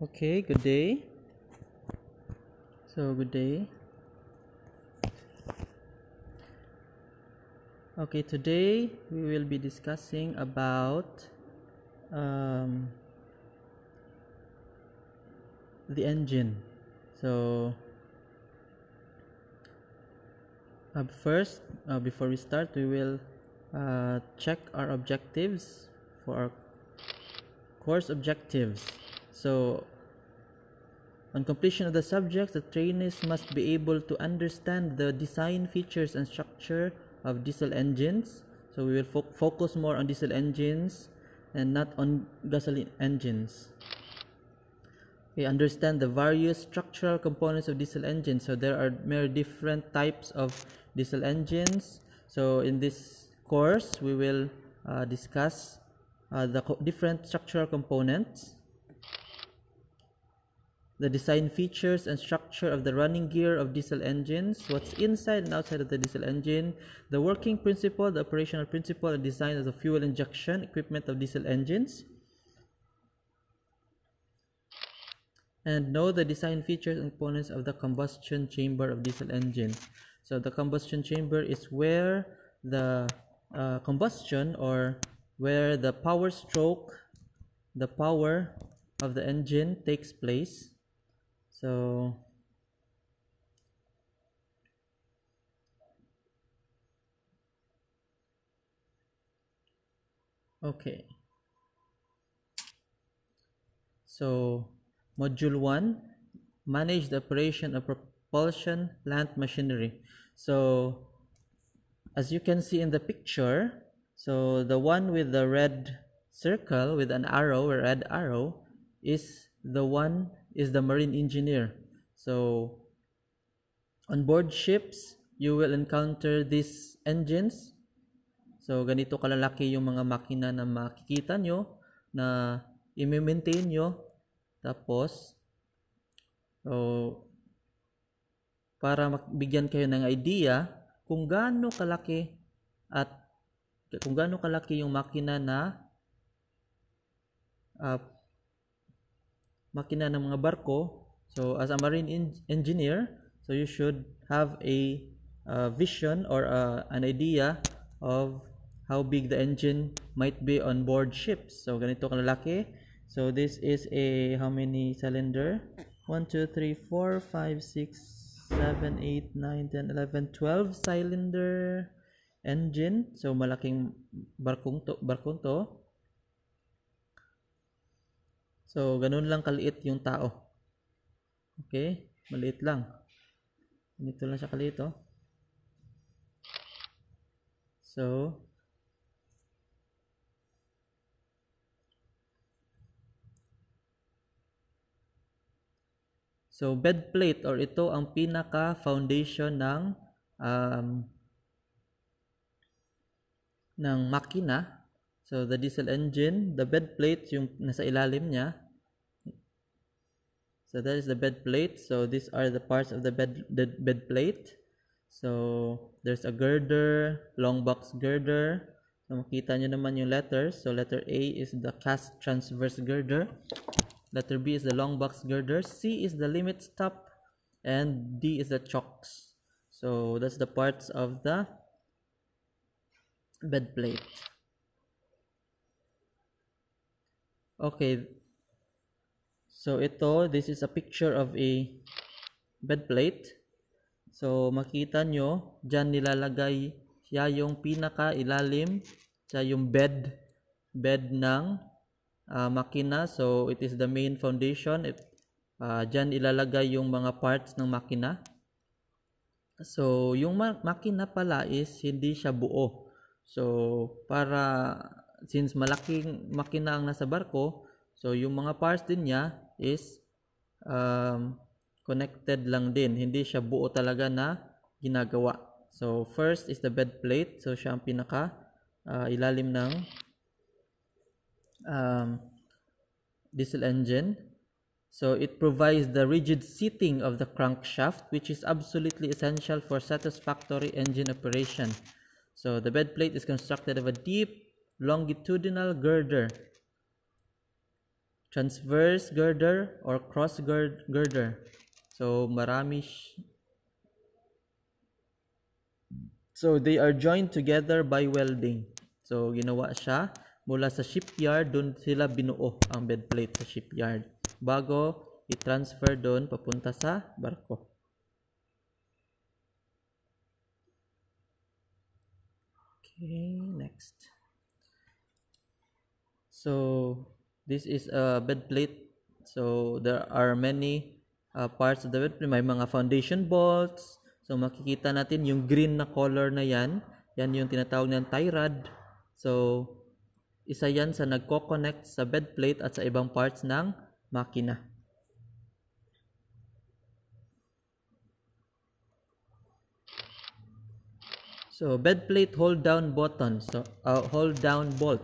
Okay, good day. Good day. Okay, today we will be discussing about um, the engine. So, first, before we start, we will check our objectives for our course objectives. So, on completion of the subjects, the trainees must be able to understand the design, features, and structure of diesel engines. So we will focus more on diesel engines and not on gasoline engines. We understand the various structural components of diesel engines. So there are many different types of diesel engines. So in this course, we will discuss the different structural components, the design features and structure of the running gear of diesel engines, what's inside and outside of the diesel engine, the working principle, the operational principle, and design of the fuel injection equipment of diesel engines, and know the design features and components of the combustion chamber of diesel engine. So the combustion chamber is where the combustion, or where the power stroke, the power of the engine takes place. So okay. So module 1, manage the operation of propulsion plant machinery. So as you can see in the picture, so the one with the red circle with an arrow, a red arrow, is the marine engineer. So on board ships, you will encounter these engines. So ganito kalalaki yung mga makina na makikita nyo, na i-maintain nyo. Tapos, so, para bigyan kayo ng idea kung gaano kalaki yung makina ng mga barko. So as a marine engineer, so you should have a vision or an idea of how big the engine might be on board ships. So ganito kalalaki. So this is a, how many cylinder? 1, 2, 3, 4, 5, 6, 7, 8, 9, 10, 11, 12 cylinder engine. So malaking barkong to. So ganun lang kaliit yung tao. Okay? Maliit lang. Ganito lang siya kaliit, oh. So bed plate, or ito ang pinaka foundation ng makina. So the diesel engine, the bed plate yung nasa ilalim niya. So that is the bed plate. So these are the parts of the bed plate. So there's a girder, long box girder. So makita nyo naman yung letters. So letter A is the cast transverse girder. Letter B is the long box girder. C is the limit stop. And D is the chocks. So that's the parts of the bed plate. Okay. So this is a picture of a bed plate. So makita nyo, dyan nilalagay siya yung pinaka ilalim, siya yung bed ng makina. So it is the main foundation. Dyan ilalagay yung mga parts ng makina. So yung makina pala is hindi siya buo. So since malaking makina ang nasa barko, so yung mga parts din niya is connected lang din. Hindi siya buo talaga na ginagawa. So first is the bed plate. So siya ang pinaka ilalim ng diesel engine. So it provides the rigid seating of the crankshaft, which is absolutely essential for satisfactory engine operation. So the bed plate is constructed of a deep longitudinal girder transverse girder or cross girder. So so they are joined together by welding. So ginawa siya mula sa shipyard, doon sila binuo ang bed plate sa shipyard bago i-transfer doon papunta sa barko. Okay, next. So this is a bed plate. So there are many parts of the bed plate. May mga foundation bolts. So makikita natin yung green na color na yan. Yan yung tinatawag ng tie rod. So isa yan sa nagko-connect sa bed plate at sa ibang parts ng makina. So bed plate hold down button. So hold down bolt.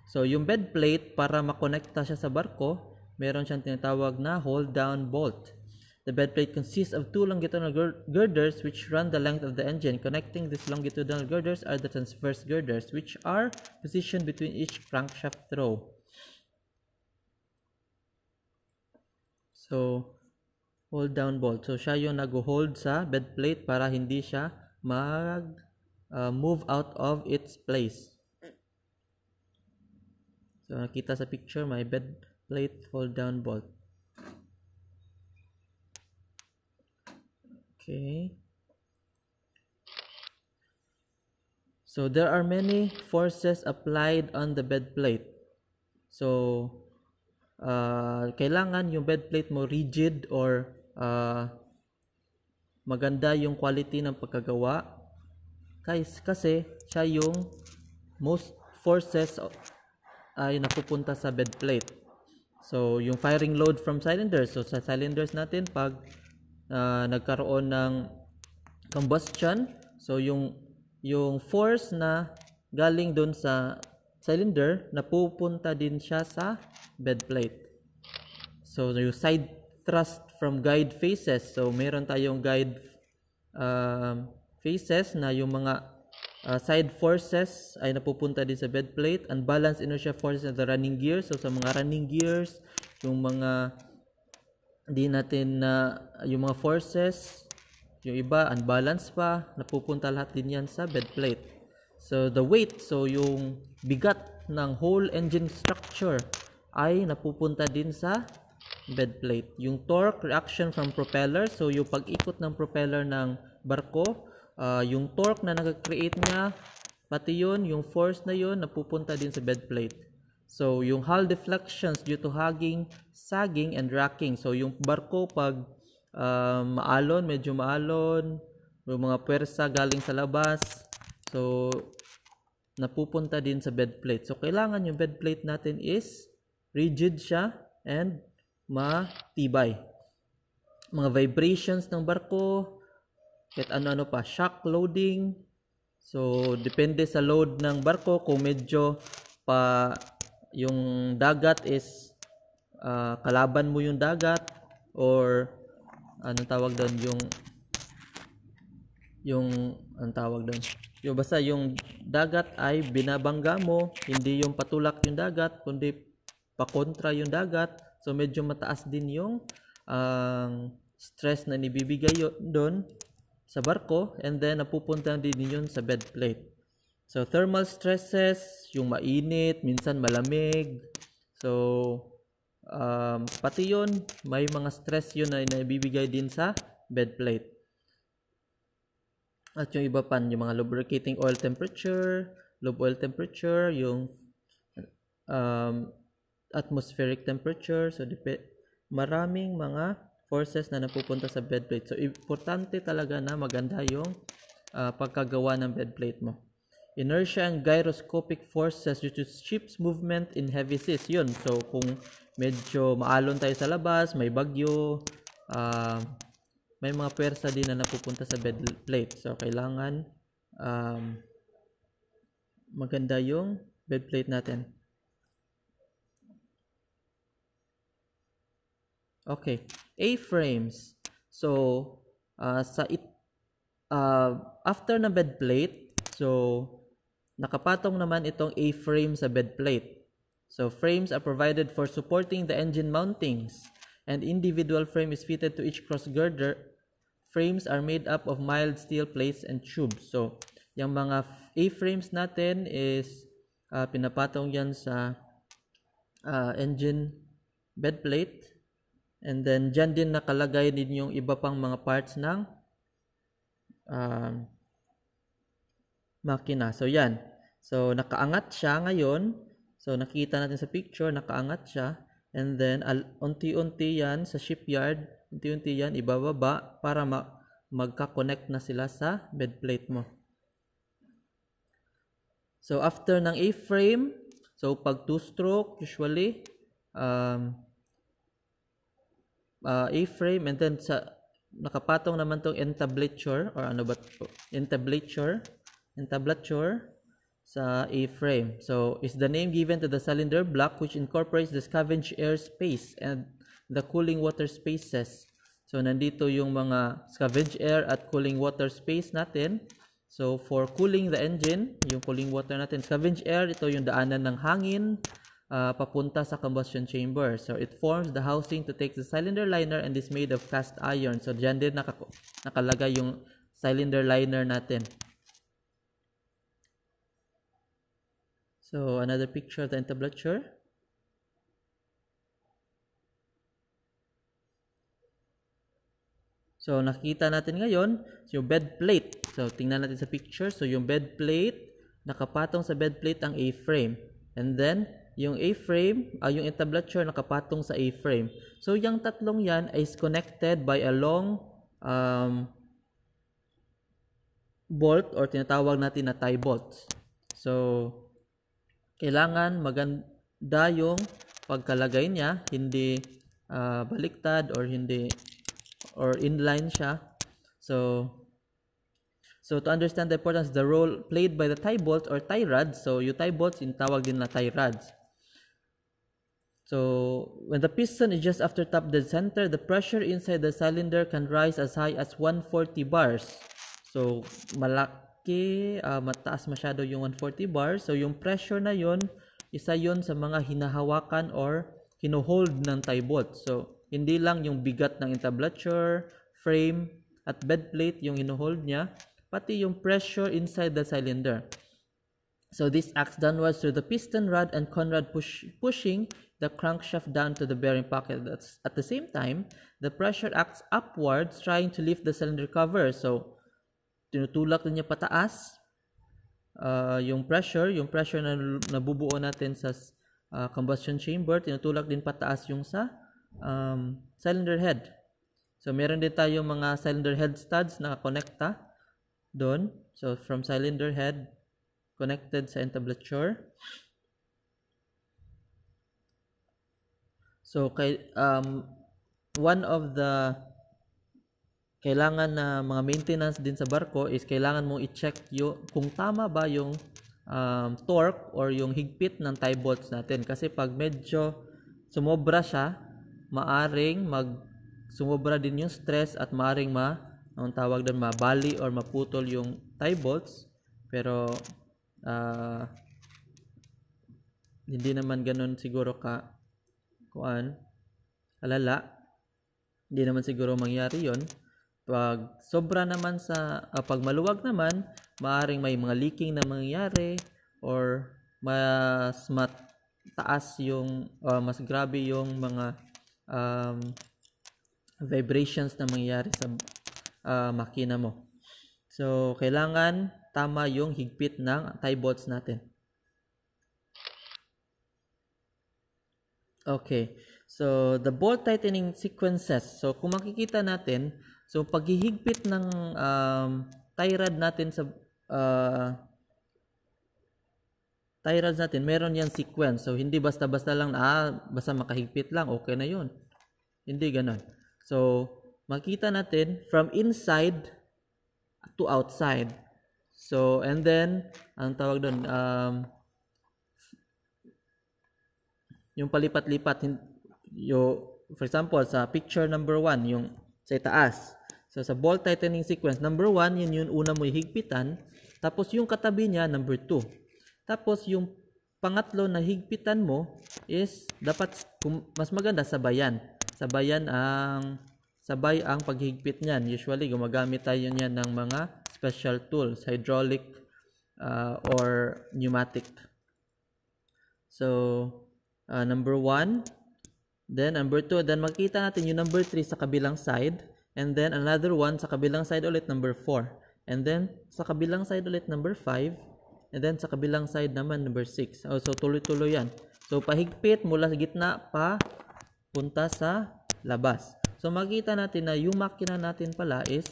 So yung bed plate, para makonekta siya sa barko, meron siyang tinatawag na hold down bolt. The bed plate consists of two longitudinal girders which run the length of the engine. Connecting these longitudinal girders are the transverse girders, which are positioned between each crankshaft throw. So, hold down bolt. So, siya yung nag-hold sa bed plate para hindi siya move out of its place. So, nakita sa picture, may bed plate hold down bolt. Okay. So there are many forces applied on the bed plate. So kailangan yung bed plate mo rigid or maganda yung quality ng pagkagawa. Kasi siya yung most forces ay napupunta sa bed plate. So yung firing load from cylinders. So sa cylinders natin, pag nagkaroon ng combustion, so yung force na galing doon sa cylinder, napupunta din siya sa bed plate. So yung side thrust from guide faces, so meron tayong guide faces na yung mga side forces ay napupunta din sa bed plate. Unbalanced inertia forces at the running gears, so sa mga running gears, yung mga di natin yung mga forces, yung iba unbalanced pa, napupunta lahat din yan sa bed plate. So the weight, so yung bigat ng whole engine structure ay napupunta din sa bed plate. Yung torque reaction from propeller, so yung pag-ikot ng propeller ng barko, yung torque na nag-create niya, pati yun, yung force na yun, napupunta din sa bed plate. So yung hull deflections due to sagging and racking. So yung barko pag medyo maalon, yung mga puwersa galing sa labas, so napupunta din sa bed plate. So kailangan yung bed plate natin is rigid siya and matibay. Mga vibrations ng barko, kahit ano-ano pa, shock loading. So depende sa load ng barko, kung medyo yung dagat is kalaban mo yung dagat, or anong tawag doon, anong tawag doon, yung basta yung dagat ay binabangga mo, hindi yung patulak yung dagat kundi pakontra yung dagat, so medyo mataas din yung stress na nibibigay doon sa barko, and then napupunta din yun sa bed plate. So thermal stresses, yung mainit, minsan malamig, so pati yun, may mga stress yun na naibibigay din sa bed plate. At yung iba pa, yung mga lubricating oil temperature, lube oil temperature, yung atmospheric temperature, so maraming mga forces na napupunta sa bed plate. So importante talaga na maganda yung pagkagawa ng bed plate mo. Inertia and gyroscopic forces due to ship's movement in heavy seas. Yun. So, kung medyo maalon tayo sa labas, may bagyo, may mga pwersa din na napupunta sa bed plate. So, kailangan maganda yung bed plate natin. Okay. A-frames. So, after na bed plate, so nakapatong naman itong A-frame sa bed plate. So frames are provided for supporting the engine mountings, and individual frame is fitted to each cross girder. Frames are made up of mild steel plates and tubes. So yung mga A-frames natin is pinapatong yan sa engine bed plate, and then dyan din nakalagay din yung iba pang mga parts ng makina. So yan. So nakaangat siya ngayon. So nakita natin sa picture, nakaangat siya. And then unti-unti yan sa shipyard, unti-unti yan ibababa para magka-connect na sila sa bed plate mo. So after ng A-frame, so pag 2-stroke usually A-frame, and then sa nakapatong naman tong entablature or ano ba to? Entablature sa A-frame. So is the name given to the cylinder block which incorporates the scavenged air space and the cooling water spaces. So nandito yung mga scavenged air at cooling water space natin. So for cooling the engine, yung cooling water natin, scavenged air, ito yung daanan ng hangin papunta sa combustion chamber. So it forms the housing to take the cylinder liner and is made of cast iron. So dyan din nakalagay yung cylinder liner natin. So another picture of the entablature. So nakita natin ngayon yung bed plate. So tingnan natin sa picture. So yung bed plate, nakapatong sa bed plate ang A-frame. And then yung A-frame, yung entablature nakapatong sa A-frame. So yung tatlong yan is connected by a long bolt or tinatawag natin na tie bolts. So kailangan maganda yung pagkalagay niya, hindi baliktad or hindi or inline siya. So to understand the importance, the role played by the tie bolts or tie rods. So yung tie bolts tawag din na tie rods. So when the piston is just after top dead center, the pressure inside the cylinder can rise as high as 140 bars. So malaki, mataas masyado yung 140 bars. So yung pressure na yun, isa yun sa mga hinahawakan or hinohold ng tie bolt. So hindi lang yung bigat ng entablature, frame, at bed plate yung hinohold niya, pati yung pressure inside the cylinder. So this acts downwards through the piston rod and conrod pushing the crankshaft down to the bearing pocket. At the same time, the pressure acts upwards trying to lift the cylinder cover. So tinutulak din niya pataas yung pressure na nabubuo natin sa combustion chamber, tinutulak din pataas yung sa cylinder head. So meron din tayo mga cylinder head studs na konekta doon. So from cylinder head connected sa entablature. So one of the kailangan na mga maintenance din sa barko is kailangan mong i-check kung tama ba yung torque or yung higpit ng tie bolts natin. Kasi pag medyo sumobra siya, maaring sumobra din yung stress at maaring ang tawag doon, mabali or maputol yung tie bolts. Pero hindi naman ganun siguro alala. Hindi naman siguro mangyari yon. Pag sobra naman pag maluwag naman, maaring may mga leaking na mangyayari or mas mataas yung mas grabe yung mga vibrations na mangyayari sa makina mo. So kailangan tama yung higpit ng tie bolts natin. Okay. So the bolt tightening sequences. So kung makikita natin, so paghihigpit ng tie rod natin sa tie rods natin, meron yan sequence. So hindi basta-basta lang basta makahigpit lang, okay na yun. Hindi ganon. So makita natin from inside to outside. So and then ang tawag doon yung palipat-lipat for example sa picture number 1 yung sa itaas. So sa bolt tightening sequence, number 1 yun yung una mo higpitan, tapos yung katabi niya number 2. Tapos yung pangatlo na higpitan mo is dapat mas maganda sabayan. Sabay ang paghigpit niyan. Usually gumagamit tayo niyan ng mga special tools, hydraulic or pneumatic. So number 1, then number 2, then makita natin yung number 3 sa kabilang side, and then another one sa kabilang side ulit, number 4, and then sa kabilang side ulit, number 5, and then sa kabilang side naman, number 6. So tuloy-tuloy yan. So pahigpit mula sa gitna pa punta sa labas. So makita natin na yung makina natin pala is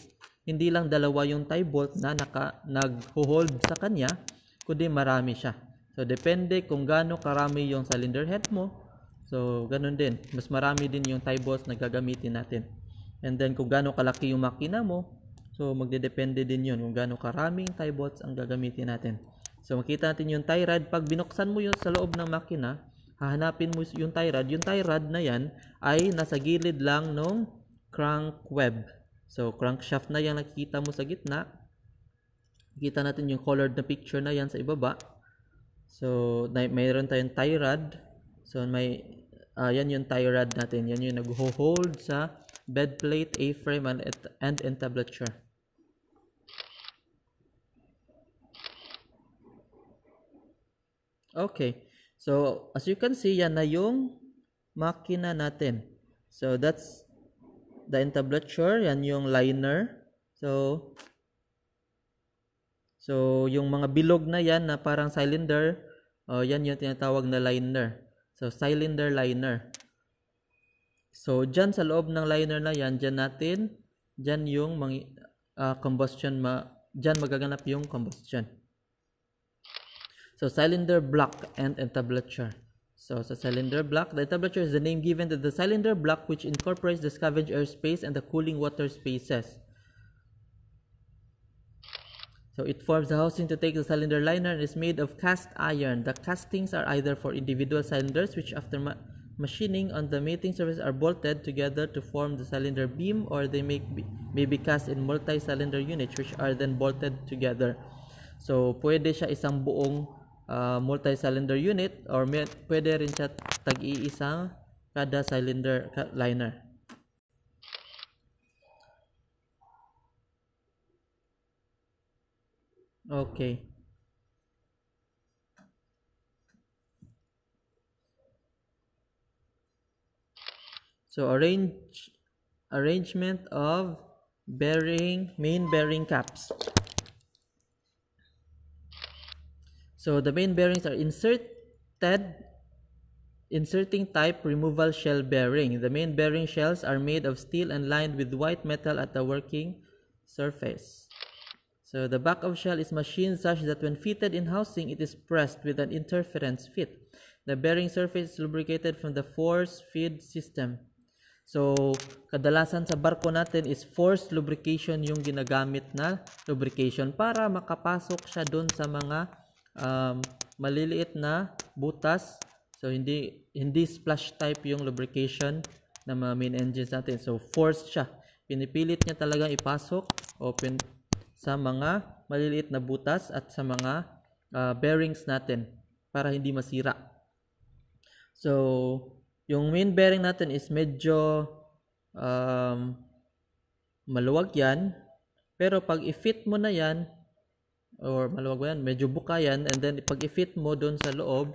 hindi lang dalawa yung tie bolt na nag-hold sa kanya, kundi marami siya. So depende kung gaano karami yung cylinder head mo. So ganun din, mas marami din yung tie bolts na gagamitin natin. And then kung gaano kalaki yung makina mo, so magdedepende din yun kung gaano karaming tie bolts ang gagamitin natin. So makita natin yung tie rod. Pag binuksan mo yun sa loob ng makina, hahanapin mo yung tie rod. Yung tie rod na yan ay nasa gilid lang ng crank web. So crankshaft na yan nakikita mo sa gitna. Kita natin yung colored na picture na yan sa ibaba. So mayroon tayong tie rod. So yan yung tie rod natin. Yan yung nag-hold sa bed plate, A-frame, and entablature. Okay. So as you can see, yan na yung makina natin. So that's the entablature. Yan yung liner. So yung mga bilog na yan na parang cylinder, yan yung tinatawag na liner. So cylinder liner. So dyan sa loob ng liner na yan, dyan yung combustion, dyan magaganap yung combustion. So cylinder block and entablature. So sa cylinder block, the entablature is the name given to the cylinder block which incorporates the scavenged air space and the cooling water spaces. So it forms the housing to take the cylinder liner and is made of cast iron. The castings are either for individual cylinders which after machining on the mating surface are bolted together to form the cylinder beam, or they may be cast in multi-cylinder units which are then bolted together. So pwede siya isang buong multi-cylinder unit, or pwede rin siya tag-iisang kada cylinder liner. Okay. So arrangement of main bearing caps. So the main bearings are inserting type removal shell bearing. The main bearing shells are made of steel and lined with white metal at the working surface. So the back of shell is machined such that when fitted in housing, it is pressed with an interference fit. The bearing surface is lubricated from the force feed system. So kadalasan sa barko natin is forced lubrication yung ginagamit na lubrication para makapasok siya doon sa mga maliliit na butas. So hindi splash type yung lubrication ng mga main engines natin. So forced siya. Pinipilit niya talagang ipasok sa mga maliliit na butas at sa mga bearings natin para hindi masira. So yung main bearing natin is medyo maluwag yan, pero pag i-fit mo na yan, or maluwag mo yan, medyo buka yan, and then pag i-fit mo doon sa loob,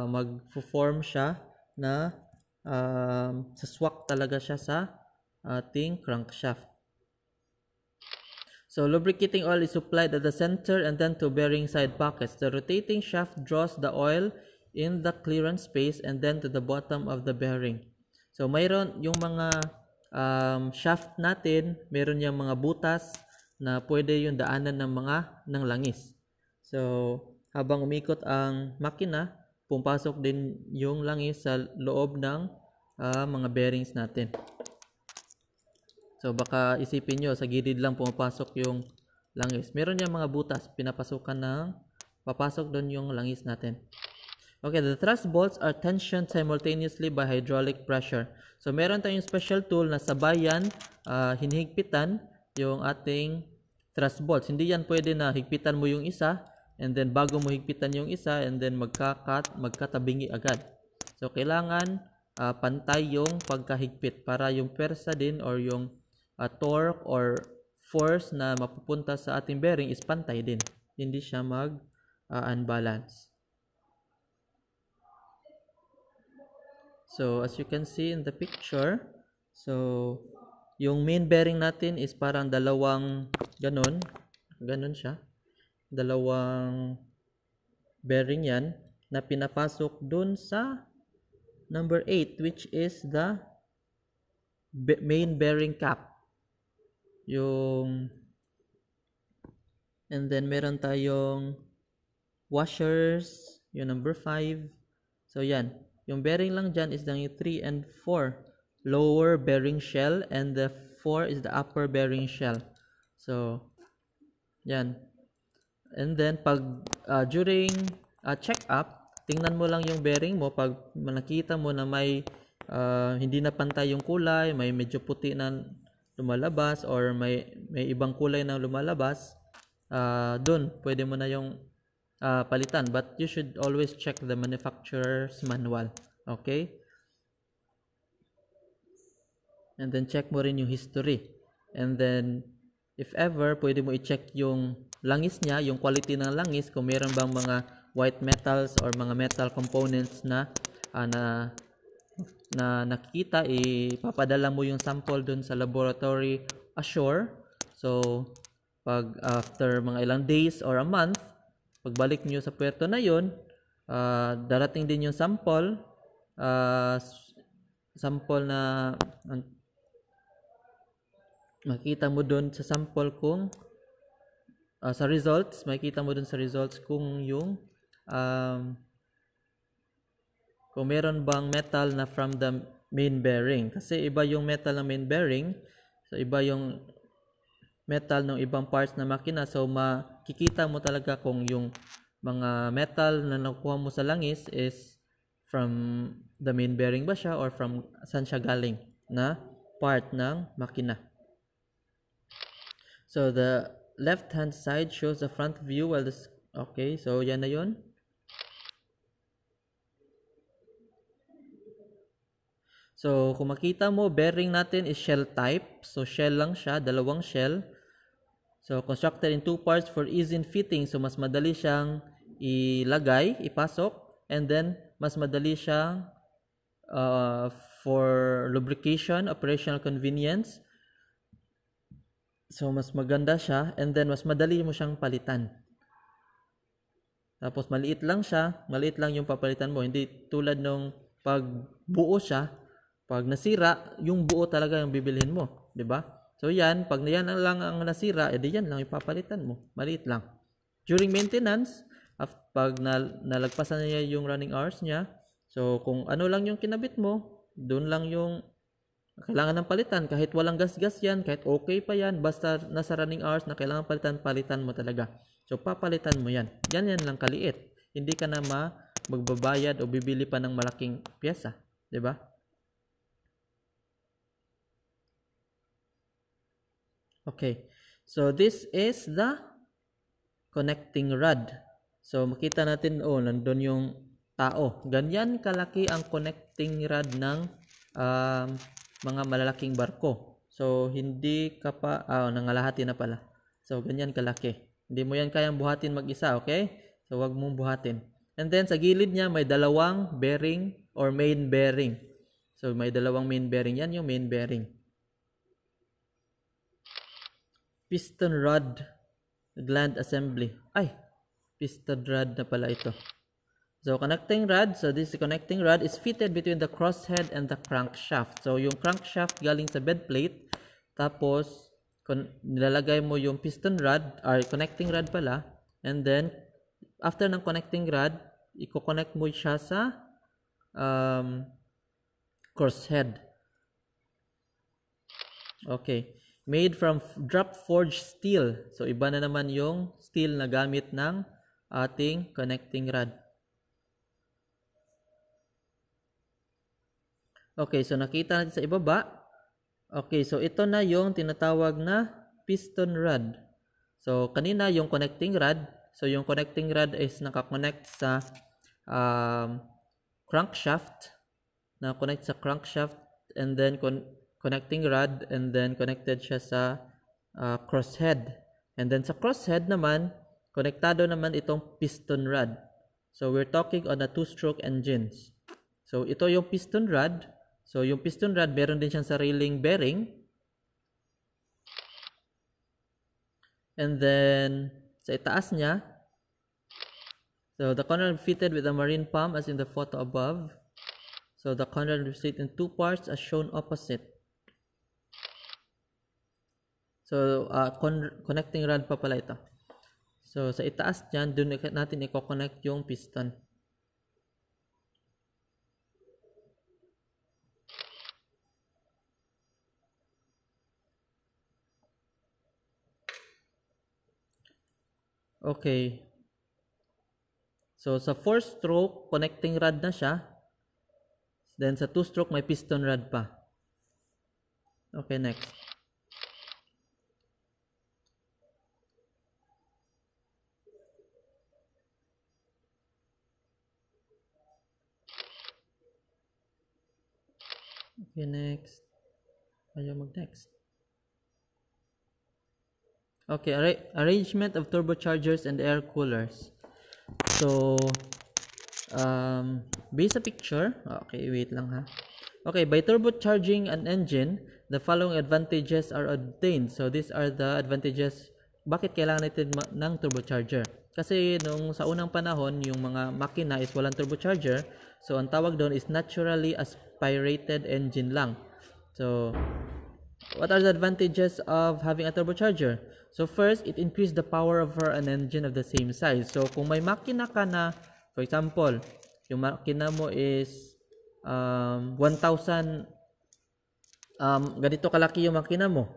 mag-form siya na saswak talaga siya sa ating crankshaft. So lubricating oil is supplied at the center and then to bearing side pockets. The rotating shaft draws the oil in the clearance space and then to the bottom of the bearing. So mayroon yung mga shaft natin, mayroon yung mga butas na pwede yung daanan ng langis. So habang umikot ang makina, pumapasok din yung langis sa loob ng mga bearings natin. So baka isipin nyo, sa gilid lang pumapasok yung langis. Meron yung mga butas, papasok doon yung langis natin. Okay, the thrust bolts are tensioned simultaneously by hydraulic pressure. So meron tayong special tool na sabayan, hinihigpitan yung ating thrust bolts. Hindi yan pwede na higpitan mo yung isa, and then bago mo higpitan yung isa, and then magkatabingi agad. So kailangan pantay yung pagkahigpit para yung pwersa din or yung torque or force na mapupunta sa ating bearing is pantay din. Hindi siya unbalance. So as you can see in the picture, so yung main bearing natin is parang dalawang ganun siya. Dalawang bearing yan na pinapasok dun sa number 8, which is the main bearing cap. And then meron tayong washers, yung number 5. So yan, yung bearing lang dyan is yung 3 and 4 lower bearing shell, and the 4 is the upper bearing shell. So yan. And then pag during check-up, tingnan mo lang yung bearing mo. Pag nakita mo na may hindi na pantay yung kulay, may medyo puti na lumalabas, or may ibang kulay na lumalabas, dun pwede mo na yung palitan. But you should always check the manufacturer's manual. Okay? And then check mo rin yung history. And then if ever, pwede mo i-check yung langis niya, yung quality ng langis, kung meron bang mga white metals or mga metal components na nakikita, ipapadala mo yung sample dun sa laboratory assure. So pag after mga ilang days or a month, pagbalik nyo sa puerto na yun, darating din yung sample na makita mo dun sa sample kung sa results, makita mo dun sa results kung yung kung meron bang metal na from the main bearing. Kasi iba yung metal ng main bearing, so iba yung metal ng ibang parts na makina. So makikita mo talaga kung yung mga metal na nakuha mo sa langis is from the main bearing ba siya, or from saan siya galing na part ng makina. So the left hand side shows the front view, while this, okay, so yan na yun. So kung makita mo, bearing natin is shell type. So shell lang siya, dalawang shell. So constructed in 2 parts for ease in fitting. So mas madali siyang ilagay, ipasok, and then mas madali siyang for lubrication, operational convenience. So mas maganda siya, and then mas madali mo siyang palitan. Tapos maliit lang siya, maliit lang yung papalitan mo. Hindi tulad nung pag buo siya, pag nasira, yung buo talaga yung bibilhin mo, 'di ba? So yan, pag yan lang ang nasira, edi yan lang ipapalitan mo. Maliit lang. During maintenance, pag nalagpasan niya yung running hours niya, so kung ano lang yung kinabit mo, doon lang yung kailangan ng palitan. Kahit walang gas-gas yan, kahit okay pa yan, basta nasa running hours na kailangan palitan mo talaga. So papalitan mo yan. Yan lang kaliit. Hindi ka na magbabayad o bibili pa ng malaking pyesa, 'di ba? Okay. So this is the connecting rod. So makita natin, nandun yung tao. Ganyan kalaki ang connecting rod ng mga malalaking barko. So hindi ka pa nangalahati na pala. So ganyan kalaki. Hindi mo yan kayang buhatin mag-isa, okay? So wag mong buhatin. And then sa gilid niya may dalawang bearing or main bearing. So may dalawang main bearing, yan yung main bearing. Piston rod gland assembly. Piston rod na pala ito. So connecting rod, so this connecting rod is fitted between the crosshead and the crankshaft. So yung crankshaft galing sa bed plate, tapos nilalagay mo yung piston rod, or connecting rod pala, and then after ng connecting rod, i-connect mo siya sa crosshead. Okay. Made from drop forged steel. So iba na naman yung steel na gamit ng ating connecting rod. Okay, so nakita natin sa ibaba. Okay, so ito na yung tinatawag na piston rod. So kanina yung connecting rod, So yung connecting rod is nakakonect sa crankshaft, and then connecting rod, and then connected siya sa crosshead. And then sa crosshead naman, konektado naman itong piston rod. So we're talking on a two-stroke engines. So ito yung piston rod. So yung piston rod, meron din siyang sariling bearing. And then sa itaas niya, so the conrod fitted with a marine pump as in the photo above. So the conrod is split in two parts as shown opposite. So connecting rod pa pala ito. So sa itaas niyan, doon natin i-connect yung piston. Okay. So sa 4-stroke, connecting rod na siya. Then sa 2-stroke, may piston rod pa. Okay, next. Okay, next. Ayaw mag-next. Okay, arrangement of turbochargers and air coolers. So, based sa picture, okay, wait lang ha. Okay, by turbocharging an engine, the following advantages are obtained. So, these are the advantages. Bakit kailangan natin ng turbocharger? Kasi nung sa unang panahon, yung mga makina is walang turbocharger. So, ang tawag doon is naturally aspirated engine lang. So, what are the advantages of having a turbocharger? So first, it increases the power of an engine of the same size. So kung may makina ka na, for example, yung makina mo is 1,000, ganito kalaki yung makina mo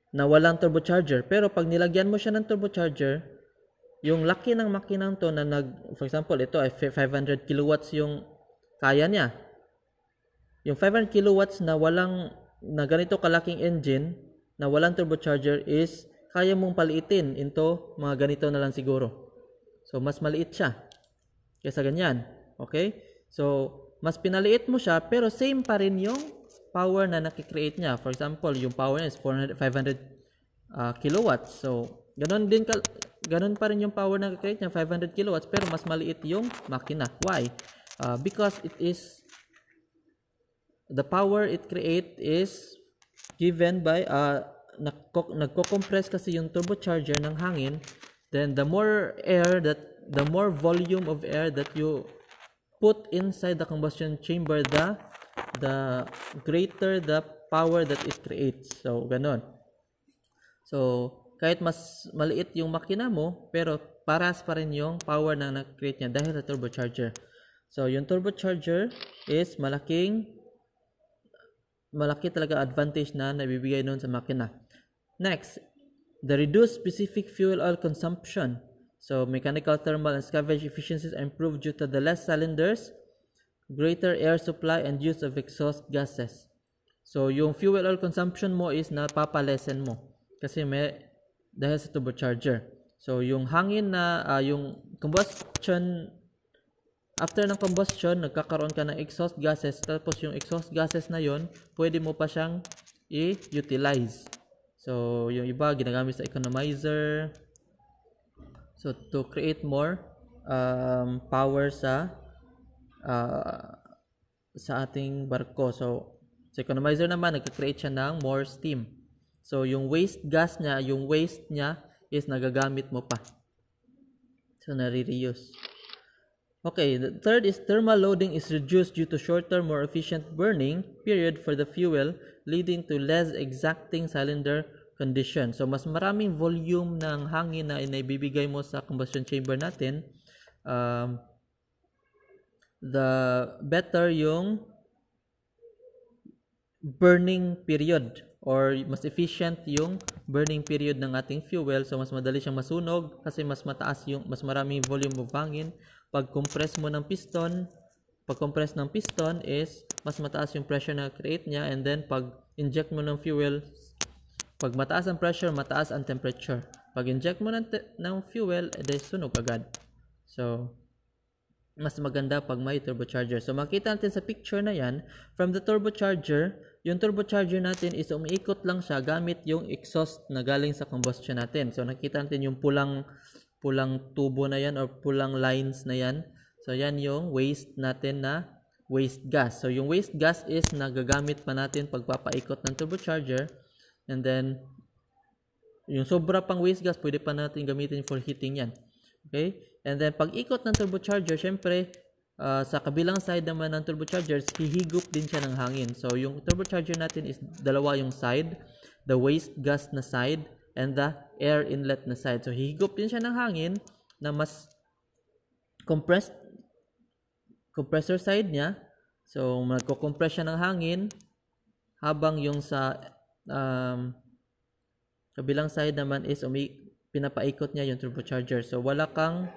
na walang turbocharger. Pero pag nilagyan mo siya ng turbocharger, yung laki ng makinang to na for example, ito ay 500 kilowatts yung kaya niya. Yung 500 kilowatts na ganito kalaking engine na walang turbocharger is kaya mong paliitin into mga ganito na lang siguro. So mas maliit siya kaysa ganyan. Okay? So mas pinaliit mo siya pero same pa rin yung power na nakikreate niya. For example, yung power niya is 500 kilowatts. So ganun pa rin yung power na nakikreate niya, 500 kilowatts, pero mas maliit yung makina. Why? Because it is the power it create is given by nagko-compress kasi yung turbocharger ng hangin. Then the more volume of air that you put inside the combustion chamber, the greater the power that it creates. So ganon. So kahit mas maliit yung makina mo, pero paras pa rin yung power na na-create niya dahil sa turbocharger. So yung turbocharger is malaki talaga advantage na nabibigay noon sa makina. Next, the reduced specific fuel oil consumption. So mechanical, thermal, and scavenge efficiencies are improved due to the less cylinders, greater air supply, and use of exhaust gases. So yung fuel oil consumption mo is napapalesen mo kasi dahil sa turbocharger. So yung hangin na yung combustion, after ng combustion, nagkakaroon ka ng exhaust gases, tapos yung exhaust gases na yon, pwede mo pa siyang i-utilize. So, yung iba, ginagamit sa economizer. So, to create more power sa ating barko. So, sa economizer naman, nagka-create siya ng more steam. So, yung waste niya is nagagamit mo pa. So, nare-reuse. Okay, the third is thermal loading is reduced due to shorter, more efficient burning period for the fuel, leading to less exacting cylinder condition. So, mas maraming volume ng hangin na inaibibigay mo sa combustion chamber natin, the better yung burning period, or mas efficient yung burning period ng ating fuel. So, mas madali siyang masunog kasi mas maraming volume of hangin. Pag compress ng piston is mas mataas yung pressure na create niya, and then pag inject mo ng fuel, pag mataas ang pressure, mataas ang temperature. Pag inject mo ng fuel, edi sunog agad. So, mas maganda pag may turbocharger. So, makita natin sa picture na yan, from the turbocharger, yung turbocharger natin is umiikot lang siya gamit yung exhaust na galing sa combustion natin. So, nakita natin yung pulang tubo na yan or pulang lines na yan. So, yan yung waste natin na waste gas. So, yung waste gas is nagagamit pa natin pagpapaikot ng turbocharger. And then, yung sobra pang waste gas, pwede pa natin gamitin for heating yan. Okay? And then, pag ikot ng turbocharger, syempre, sa kabilang side naman ng turbocharger, hihigop din siya ng hangin. So, yung turbocharger natin is dalawa yung side, the waste gas na side, and the air inlet na side. So, hihigop din siya ng hangin na mas compressor side niya. So, magko-compress siya ng hangin habang yung sa kabilang side naman is pinapaikot niya yung turbocharger. So, wala kang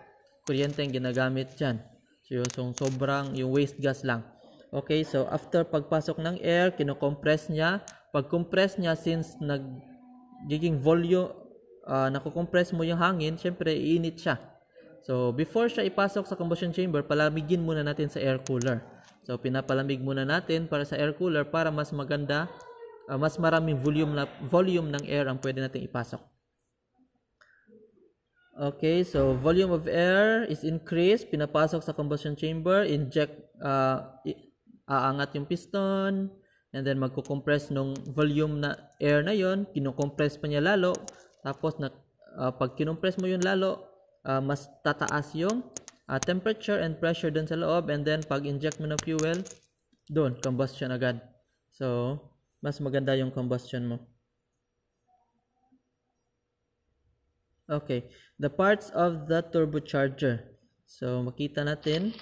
kuryente ang ginagamit dyan. So, sobrang yung waste gas lang. Okay, so after pagpasok ng air, kinocompress niya. Pag-compress niya, since nagiging volume, nakukompress mo yung hangin, syempre, iinit siya. So, before siya ipasok sa combustion chamber, palamigin muna natin sa air cooler. So, pinapalamig muna natin para sa air cooler para mas maganda, mas maraming volume ng air ang pwede natin ipasok. Okay, so volume of air is increased, pinapasok sa combustion chamber, aangat yung piston, and then magko-compress nung volume na air na yon, kinocompress pa niya lalo, tapos pag kinompress mo yun lalo, mas tataas yung temperature and pressure dun sa loob, and then pag inject mo ng fuel, dun, combustion agad. So, mas maganda yung combustion mo. Okay, the parts of the turbocharger. So, makita natin.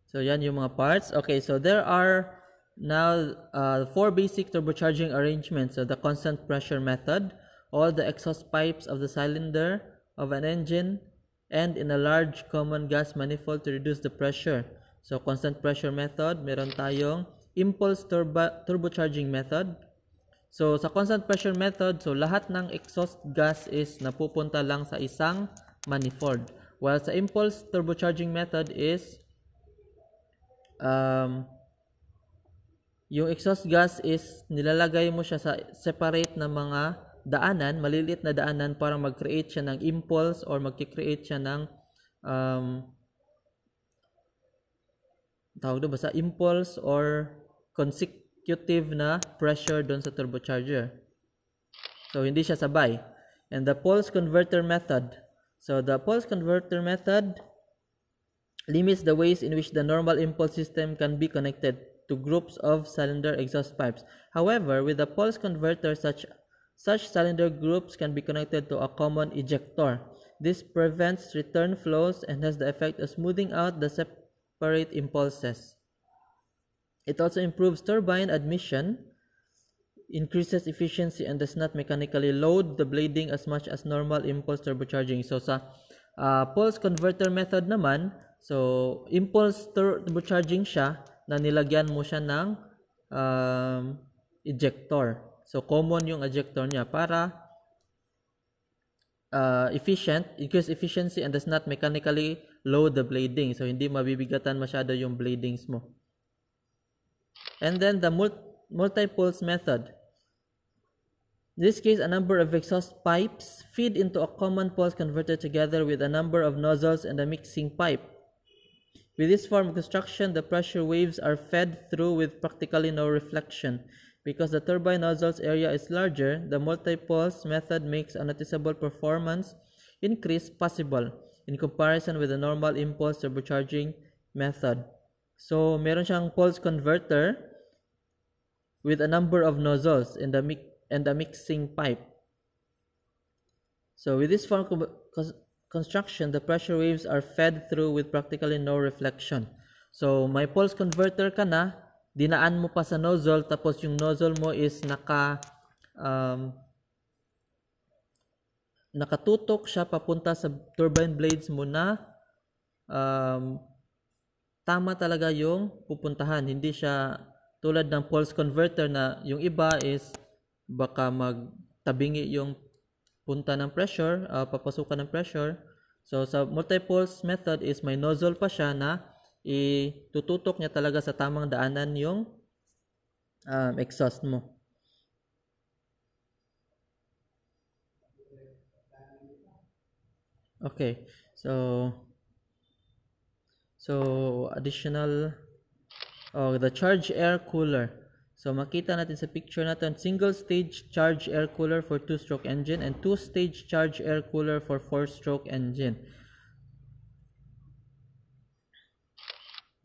So, yan yung mga parts. Okay, so there are now 4 basic turbocharging arrangements. So, the constant pressure method, all the exhaust pipes of the cylinder of an engine, and in a large common gas manifold to reduce the pressure. So, constant pressure method, meron tayong impulse turbocharging method. So, sa constant pressure method, so lahat ng exhaust gas is napupunta lang sa isang manifold. While sa impulse turbocharging method is, yung exhaust gas is nilalagay mo siya sa separate na mga daanan, maliliit na daanan para mag-create siya ng impulse or mag-create siya ng tawag doon basta impulse or consecutive na pressure doon sa turbocharger. So, hindi siya sabay. And the pulse converter method. So, the pulse converter method limits the ways in which the normal impulse system can be connected to groups of cylinder exhaust pipes. However, with the pulse converter, such cylinder groups can be connected to a common ejector. This prevents return flows and has the effect of smoothing out the separate impulses. It also improves turbine admission, increases efficiency, and does not mechanically load the blading as much as normal impulse turbocharging. So, sa pulse converter method naman, so, impulse turbocharging siya na nilagyan mo siya ng ejector. So, common yung ejector niya para increase efficiency and does not mechanically load the blading. So, hindi mabibigatan masyado yung bladings mo. And then the multi-pulse method. In this case, a number of exhaust pipes feed into a common pulse converter together with a number of nozzles and a mixing pipe. With this form of construction, the pressure waves are fed through with practically no reflection. Because the turbine nozzle's area is larger, the multi-pulse method makes a noticeable performance increase possible in comparison with the normal impulse turbocharging method. So, meron siyang pulse converter with a number of nozzles and a mixing pipe. So, with this form of construction, the pressure waves are fed through with practically no reflection. So, may pulse converter ka na, dinaan mo pa sa nozzle, tapos yung nozzle mo is nakatutok siya papunta sa turbine blades mo na tama talaga yung pupuntahan. Hindi siya tulad ng pulse converter na yung iba is baka magtabingi yung punta ng pressure, papasukan ng pressure. So sa multi-pulse method is may nozzle pa siya na itututok niya talaga sa tamang daanan yung exhaust mo. Okay, so additional the charge air cooler. So makita natin sa picture natin, single stage charge air cooler for 2-stroke engine and 2-stage charge air cooler for 4-stroke engine.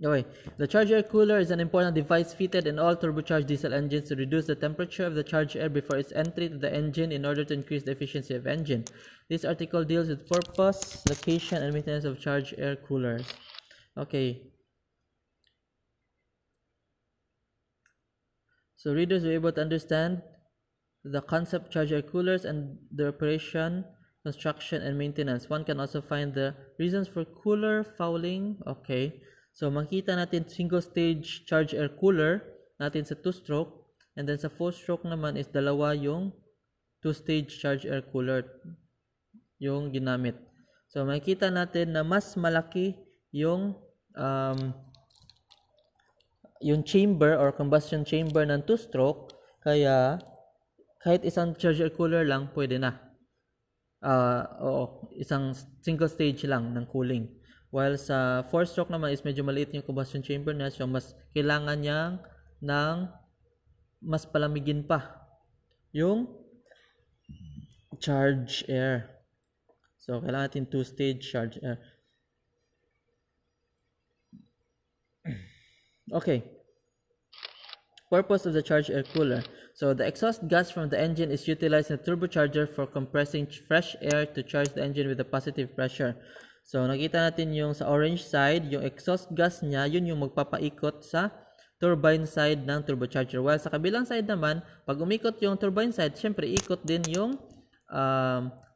Okay, the charge air cooler is an important device fitted in all turbocharged diesel engines to reduce the temperature of the charged air before its entry to the engine in order to increase the efficiency of engine. This article deals with purpose, location, and maintenance of charged air coolers. Okay. So readers will be able to understand the concept of charged air coolers and their operation, construction, and maintenance. One can also find the reasons for cooler fouling. Okay. So makita natin single stage charged air cooler natin sa 2-stroke, and then sa 4-stroke naman is dalawa yung 2-stage charged air cooler yung ginamit. So makita natin na mas malaki yung chamber or combustion chamber ng 2-stroke, kaya kahit isang charged air cooler lang pwede na. Isang single stage lang ng cooling. While sa 4-stroke naman is medyo maliit yung combustion chamber niya, so mas kailangan niya ng mas palamigin pa yung charge air. So kailangan natin 2-stage charge air. Okay. Purpose of the charge air cooler. So the exhaust gas from the engine is utilized in the turbocharger for compressing fresh air to charge the engine with a positive pressure. So nakita natin yung sa orange side, yung exhaust gas niya, yun yung magpapaikot sa turbine side ng turbocharger. While sa kabilang side naman, pag umikot yung turbine side, syempre ikot din yung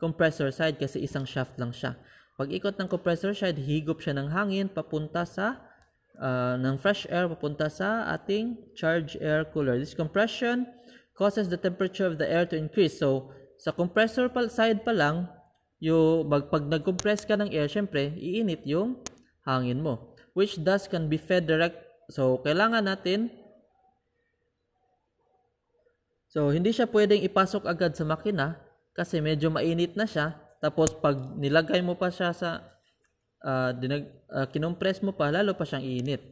compressor side kasi isang shaft lang siya. Pag ikot ng compressor side, higop siya ng hangin papunta sa ng fresh air papunta sa ating charge air cooler. This compression causes the temperature of the air to increase. So sa compressor side pa lang, pag nag-compress ka ng air, syempre, iinit yung hangin mo. Which thus can be fed direct. So, kailangan natin. So, hindi siya pwedeng ipasok agad sa makina kasi medyo mainit na siya. Tapos, pag nilagay mo pa siya sa, kinompress mo pa, lalo pa siyang iinit.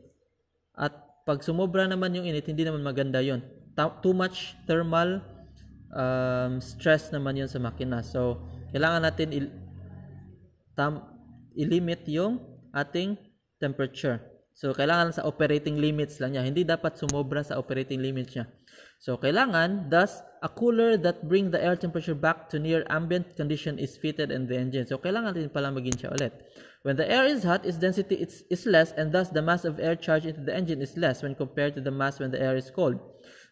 At pag sumobra naman yung init, hindi naman maganda yon. Too much thermal stress naman yun sa makina. So, kailangan natin i-limit yung ating temperature. So, kailangan sa operating limits lang niya. Hindi dapat sumobra sa operating limits niya. So, kailangan, thus, a cooler that bring the air temperature back to near ambient condition is fitted in the engine. So, kailangan natin palamigin siya ulit. When the air is hot, its density is less and thus the mass of air charged into the engine is less when compared to the mass when the air is cold.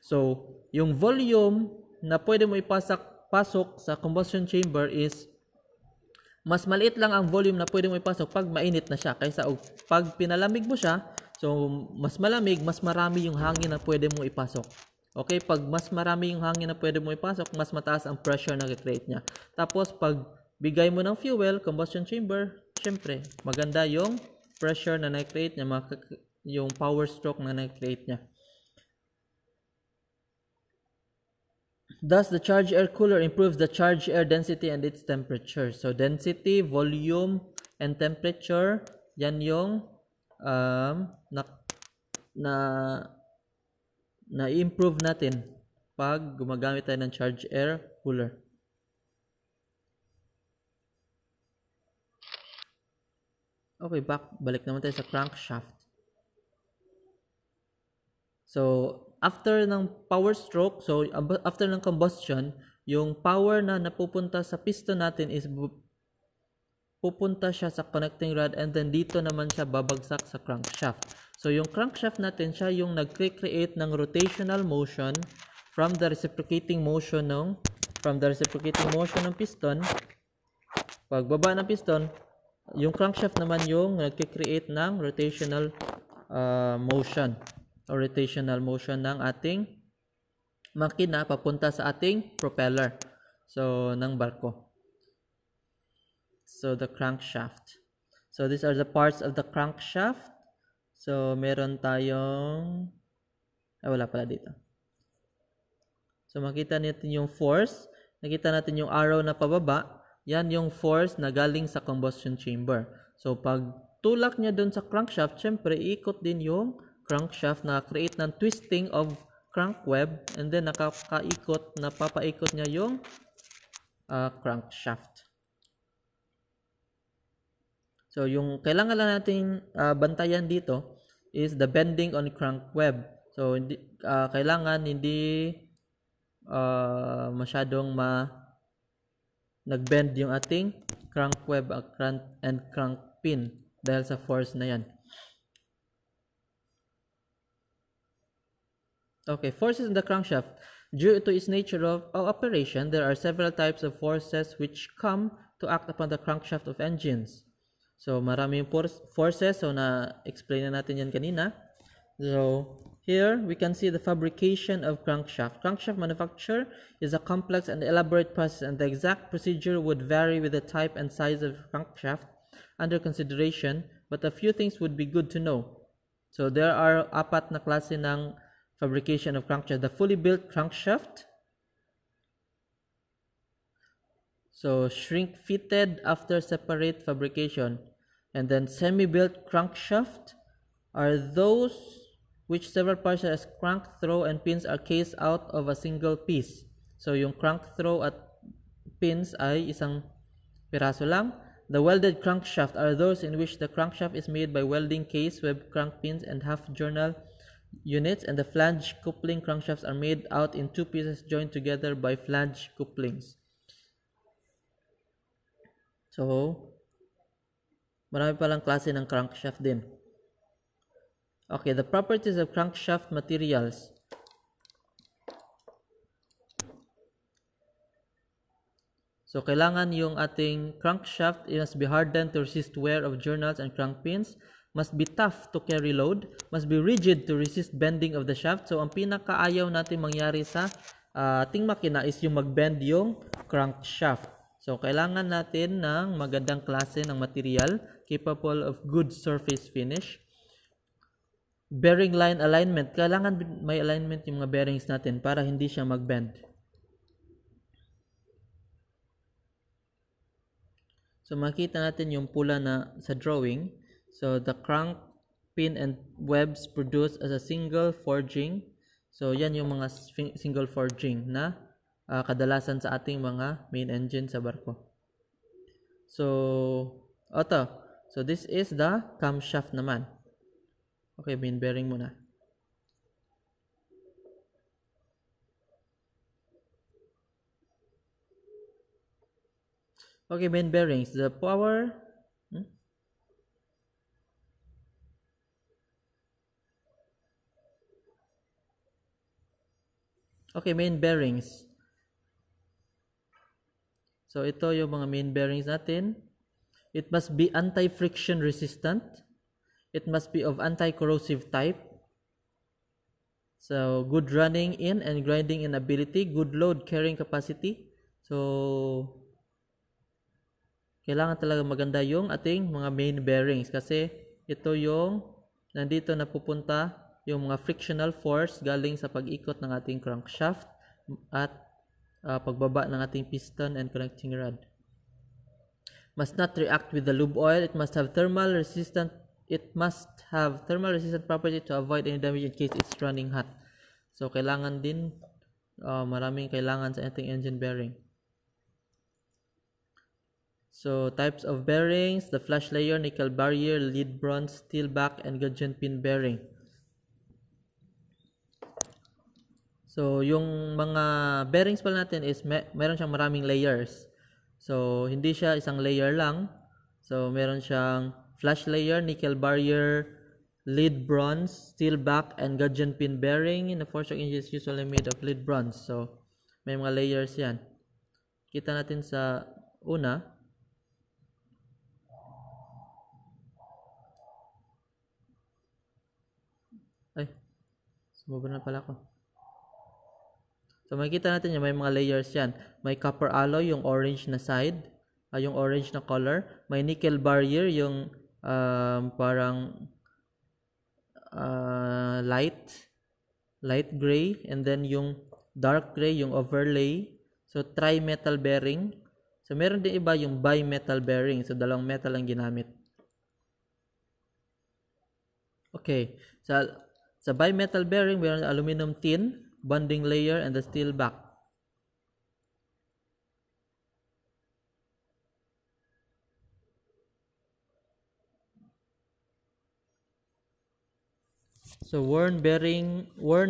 So, yung volume na pwede mo pasok sa combustion chamber is mas maliit lang ang volume na pwede mo ipasok pag mainit na siya kaysa pag pinalamig mo siya, so mas malamig, mas marami yung hangin na pwede mo ipasok. Okay, pag mas marami yung hangin na pwede mo ipasok, mas mataas ang pressure na i-create niya. Tapos pag bigay mo ng fuel, combustion chamber, syempre maganda yung pressure na na-create niya, yung power stroke na na-create niya. Thus, the charge air cooler improves the charge air density and its temperature. So, density, volume, and temperature, yan yung na-improve natin pag gumagamit tayo ng charge air cooler. Okay, balik naman tayo sa crankshaft. So, after ng power stroke, so after ng combustion, yung power na napupunta sa piston natin is pupunta siya sa connecting rod and then dito naman siya babagsak sa crankshaft. So, yung crankshaft natin, siya yung nag-create ng rotational motion from the reciprocating motion ng piston. Pagbaba ng piston, yung crankshaft naman yung nag-create ng rotational motion o rotational motion ng ating makina papunta sa ating propeller. So, ng barko. So, the crankshaft. So, these are the parts of the crankshaft. So, meron tayong... wala pala dito. So, makita natin yung force. Nakita natin yung arrow na pababa. Yan yung force na galing sa combustion chamber. So, pag tulak niya dun sa crankshaft, syempre, ikot din yung crankshaft na create ng twisting of crank web. And then, napapaikot niya yung crankshaft. So, yung kailangan lang nating bantayan dito is the bending on crank web. So, kailangan hindi masyadong nag-bend yung ating crank web and crank pin dahil sa force na yan. Okay, forces in the crankshaft. Due to its nature of operation, there are several types of forces which come to act upon the crankshaft of engines. So, maraming forces. So, na-explain na natin yan kanina. So, here we can see the fabrication of crankshaft. Crankshaft manufacture is a complex and elaborate process, and the exact procedure would vary with the type and size of crankshaft under consideration, but a few things would be good to know. So, there are 4 na klase ng fabrication of crankshaft. The fully built crankshaft. So, shrink-fitted after separate fabrication. And then semi-built crankshaft are those which several parts as crank throw and pins are cased out of a single piece. So, yung crank throw at pins ay isang piraso lang. The welded crankshaft are those in which the crankshaft is made by welding case, web crank pins, and half-journal units, and the flange coupling crankshafts are made out in 2 pieces joined together by flange couplings. So, marami palang klase ng crankshaft din. Okay, the properties of crankshaft materials. So, kailangan yung ating crankshaft must be hardened to resist wear of journals and crank pins, must be tough to carry load, must be rigid to resist bending of the shaft. So, ang pinakaayaw natin mangyari sa ating makina is yung mag-bend yung crankshaft. So, kailangan natin ng magandang klase ng material capable of good surface finish. Bearing line alignment. Kailangan may alignment yung mga bearings natin para hindi siya mag-bend. So, makita natin yung pula na sa drawing. So, the crank pin and webs produced as a single forging. So, yan yung mga single forging na kadalasan sa ating mga main engine sa barko. So, So, this is the camshaft naman. Okay, main bearing muna. Okay, main bearings. The power... Okay, main bearings. So, ito yung mga main bearings natin. It must be anti-friction resistant. It must be of anti-corrosive type. So, good running in and grinding in ability. Good load carrying capacity. So, kailangan talaga maganda yung ating mga main bearings kasi ito yung nandito na pupunta yung mga frictional force galing sa pag-ikot ng ating crankshaft at pagbaba ng ating piston and connecting rod. Must not react with the lube oil. It must have thermal resistant property to avoid any damage in case it's running hot. So, kailangan din maraming kailangan sa ating engine bearing. So, types of bearings, the flash layer, nickel barrier, lead bronze, steel back, and gudgeon pin bearing. So, yung mga bearings pala natin is meron siyang maraming layers. So, hindi siya isang layer lang. So, meron siyang flash layer, nickel barrier, lead bronze, steel back, and gudgeon pin bearing. In the four-stroke engine is usually made of lead bronze. So, may mga layers yan. Kita natin sa una. Ay, sumubra na pala ako. So makikita natin may mga layers yan. May copper alloy, yung orange na side, yung orange na color. May nickel barrier, yung parang light gray, and then yung dark gray, yung overlay. So tri-metal bearing. So meron din iba yung bi-metal bearing. So dalawang metal ang ginamit. Okay. Sa bi-metal bearing, meron aluminum tin, bonding layer, and the steel back. So worn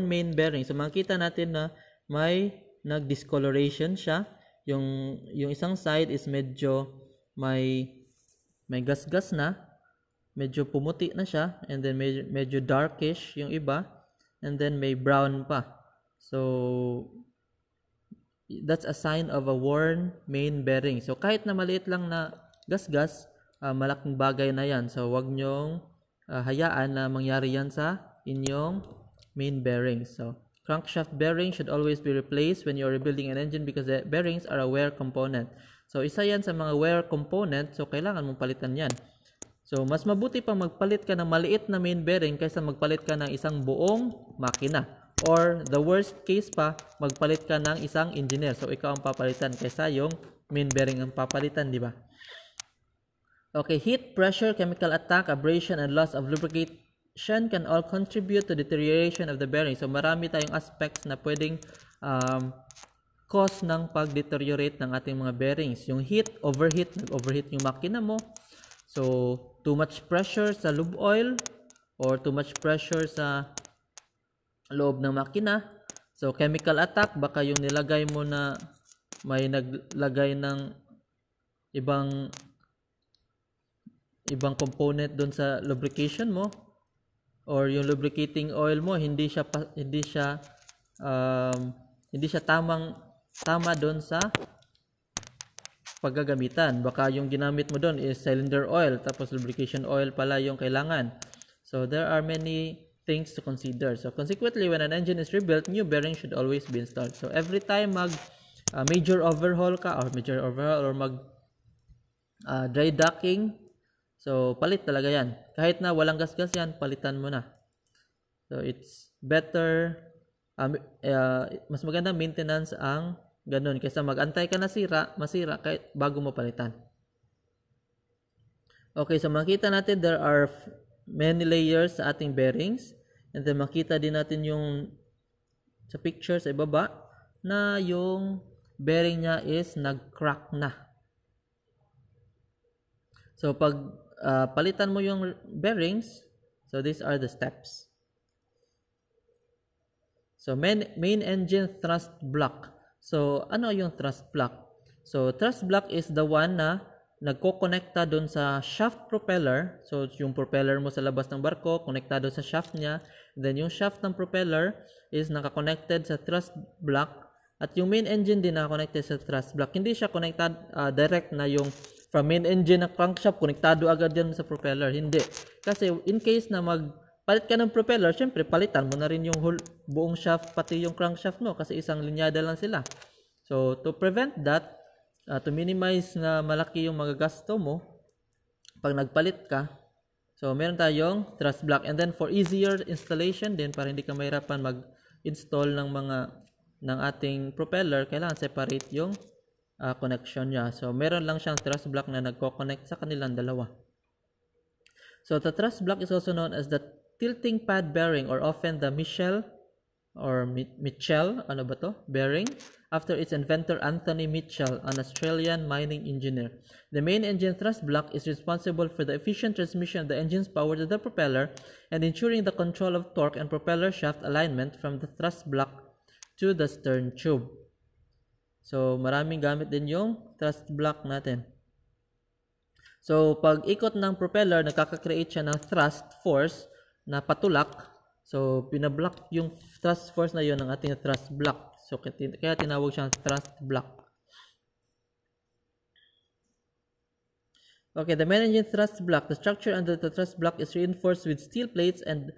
main bearing. So makita natin na may nag-discoloration siya. Yung isang side is medyo may gas-gas na, medyo pumuti na siya, and then medyo darkish yung iba, and then may brown pa. So that's a sign of a worn main bearing. So kahit na maliit lang na gas-gas, malaking bagay na yan. So wag nyong hayaan na mangyari yan sa inyong main bearing. So crankshaft bearing should always be replaced when you're rebuilding an engine because the bearings are a wear component. So isa yan sa mga wear component, so kailangan mong palitan yan. So mas mabuti pang magpalit ka ng maliit na main bearing kaysa magpalit ka ng isang buong makina. Or the worst case pa, magpalit ka ng isang engineer. So ikaw ang papalitan kaysa yung main bearing ang papalitan, di ba? Okay, heat, pressure, chemical attack, abrasion, and loss of lubrication can all contribute to deterioration of the bearing. So marami tayong aspects na pwedeng cause ng pag-deteriorate ng ating mga bearings. Yung heat, nag-overheat yung makina mo. So too much pressure sa lube oil or too much pressure sa loob ng makina. So chemical attack, baka yung nilagay mo na may naglagay ng ibang component doon sa lubrication mo, or yung lubricating oil mo hindi siya tama doon sa paggagamitan. Baka yung ginamit mo doon is cylinder oil, tapos lubrication oil pala yung kailangan. So there are many things to consider. So consequently, when an engine is rebuilt, new bearing should always be installed. So every time major overhaul ka or mag dry docking, so palit talaga yan. Kahit na walang gas-gas yan, palitan mo na. So it's better, mas maganda maintenance ang ganun kaysa mag-antay ka na masira kahit bago mo palitan. Okay, so makita natin there are many layers sa ating bearings, and then makita din natin yung sa picture sa ibaba na yung bearing niya is nag-crack na. So pag palitan mo yung bearings, so these are the steps. So main engine thrust block. So ano yung thrust block? So thrust block is the one na nagko-connecta doon sa shaft propeller. So yung propeller mo sa labas ng barko, konektado sa shaft niya. Then yung shaft ng propeller is naka-connected sa thrust block. At yung main engine din naka-connected sa thrust block. Hindi siya connected direct na yung from main engine na crankshaft, konektado agad yan sa propeller. Hindi. Kasi in case na magpalit ka ng propeller, syempre palitan mo na rin yung buong shaft pati yung crankshaft mo kasi isang linyada lang sila. So to prevent that, to minimize na malaki yung magagasto mo pag nagpalit ka, so meron tayong thrust block. And then for easier installation din, para hindi ka mahirapan mag-install ng ating propeller, kailangan separate yung connection niya. So meron lang siyang thrust block na nagko-connect sa kanilang dalawa. So the thrust block is also known as the tilting pad bearing, or often the Mitchell bearing, after its inventor Anthony Mitchell, an Australian mining engineer. The main engine thrust block is responsible for the efficient transmission of the engine's power to the propeller and ensuring the control of torque and propeller shaft alignment from the thrust block to the stern tube. So maraming gamit din yung thrust block natin. So pag ikot ng propeller, nakaka-create siya ng thrust force na patulak. So pinablock yung thrust force na yun ng ating thrust block. So kaya tinawag siyang thrust block. Okay, the main engine thrust block. The structure under the thrust block is reinforced with steel plates and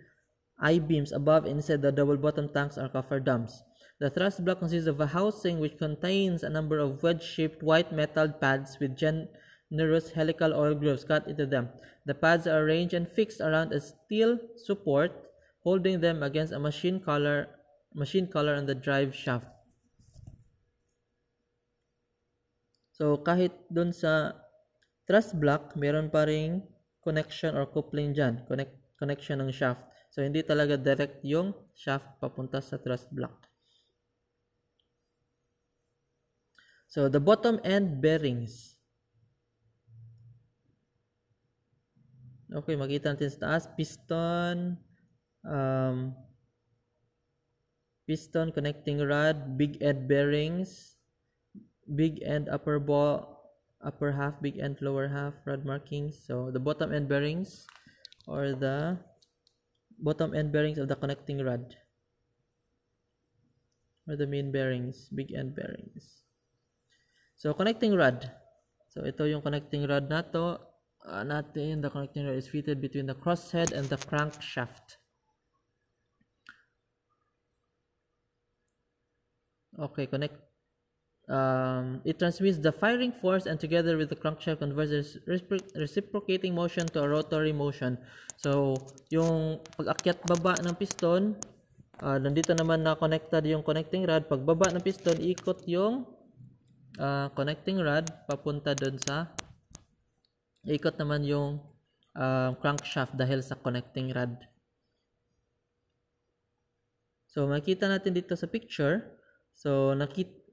I-beams above and inside the double bottom tanks or cofferdams. The thrust block consists of a housing which contains a number of wedge-shaped white metal pads with generous helical oil grooves cut into them. The pads are arranged and fixed around a steel support, holding them against a machine collar on the drive shaft. So kahit dun sa thrust block, meron pa ring connection or coupling dyan, connection ng shaft. So hindi talaga direct yung shaft papunta sa thrust block. So the bottom end bearings. Okay, makita natin sa taas, piston, connecting rod, big end bearings, big end upper half, big end lower half, rod markings. So the bottom end bearings or the bottom end bearings of the connecting rod or the main bearings, big end bearings. So connecting rod. So ito yung connecting rod natin. The connecting rod is fitted between the crosshead and the crankshaft. Okay, it transmits the firing force and together with the crankshaft converts reciprocating motion to a rotary motion. So, yung pag-akyat baba ng piston, nandito naman na connected yung connecting rod. Pag baba ng piston, ikot yung connecting rod papunta dun sa ikot naman yung crankshaft dahil sa connecting rod. So, makita natin dito sa picture. So,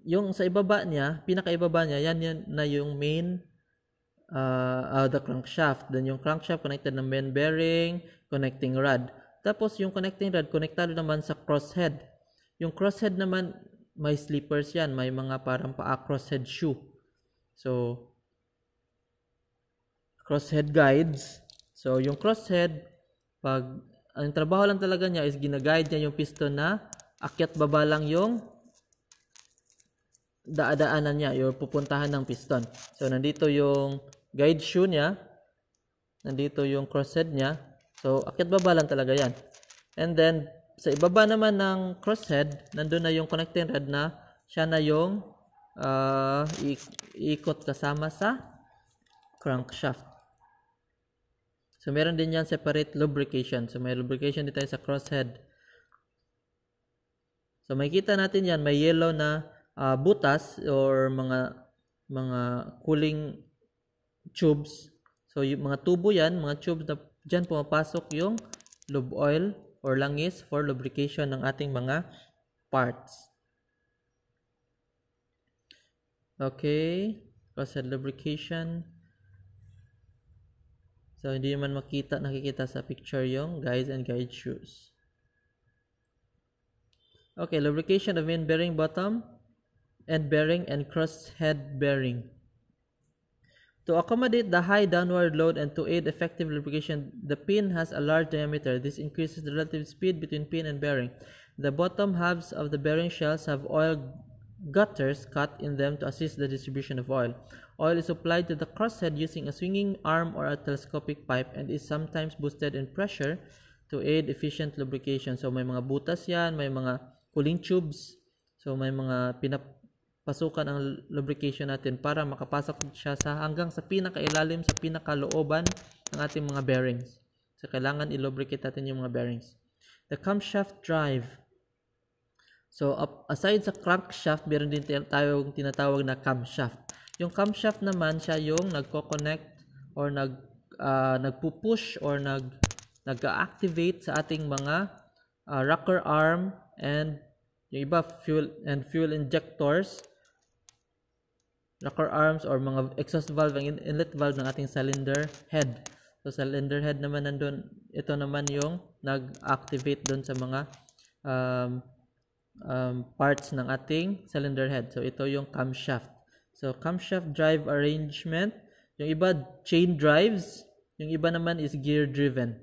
yung sa ibaba niya, pinakaibaba niya, yan na yung main, the crankshaft. Then yung crankshaft connected ng main bearing, connecting rod. Tapos yung connecting rod, connectado naman sa crosshead. Yung crosshead naman, may slippers yan. May mga parang crosshead shoe. So, crosshead guides. So, yung crosshead, ang trabaho lang talaga niya is ginaguide niya yung piston na akyat baba lang yung daadaanan niya, yung pupuntahan ng piston. So, nandito yung guide shoe niya. Nandito yung crosshead niya. So, akyat baba lang talaga yan. And then, sa ibaba naman ng crosshead, nandun na yung connecting rod na siya na yung iikot kasama sa crankshaft. So, meron din yan separate lubrication. So, may lubrication dito sa crosshead. So, makikita natin yan, may yellow na butas or mga cooling tubes. So, yung mga tubo yan, mga tubes na dyan pumapasok yung lube oil or langis for lubrication ng ating mga parts. Okay, crosshead lubrication. So, hindi naman nakikita sa picture yung guides and guide shoes. Okay, lubrication of main bearing, bottom end bearing, and crosshead bearing. To accommodate the high downward load and to aid effective lubrication, the pin has a large diameter. This increases the relative speed between pin and bearing. The bottom halves of the bearing shells have oil gutters cut in them to assist the distribution of oil. Oil is applied to the crosshead using a swinging arm or a telescopic pipe and is sometimes boosted in pressure to aid efficient lubrication. So may mga butas yan, may mga cooling tubes. So may mga pinapasukan ang lubrication natin para makapasok siya hanggang sa pinakailalim, sa pinakalooban ng ating mga bearings. So kailangan i-lubricate natin yung mga bearings. The camshaft drive. So, aside sa crankshaft, meron din tayong tinatawag na camshaft. Yung camshaft naman, siya yung nagko-connect or nagpupush or nag-activate sa ating mga rocker arm and yung iba fuel injectors, rocker arms or mga exhaust valve and inlet valve ng ating cylinder head. So, cylinder head naman nandun, ito naman yung nag-activate dun sa mga parts ng ating cylinder head. So, ito yung camshaft. So, camshaft drive arrangement. Yung iba, chain drives. Yung iba naman is gear driven.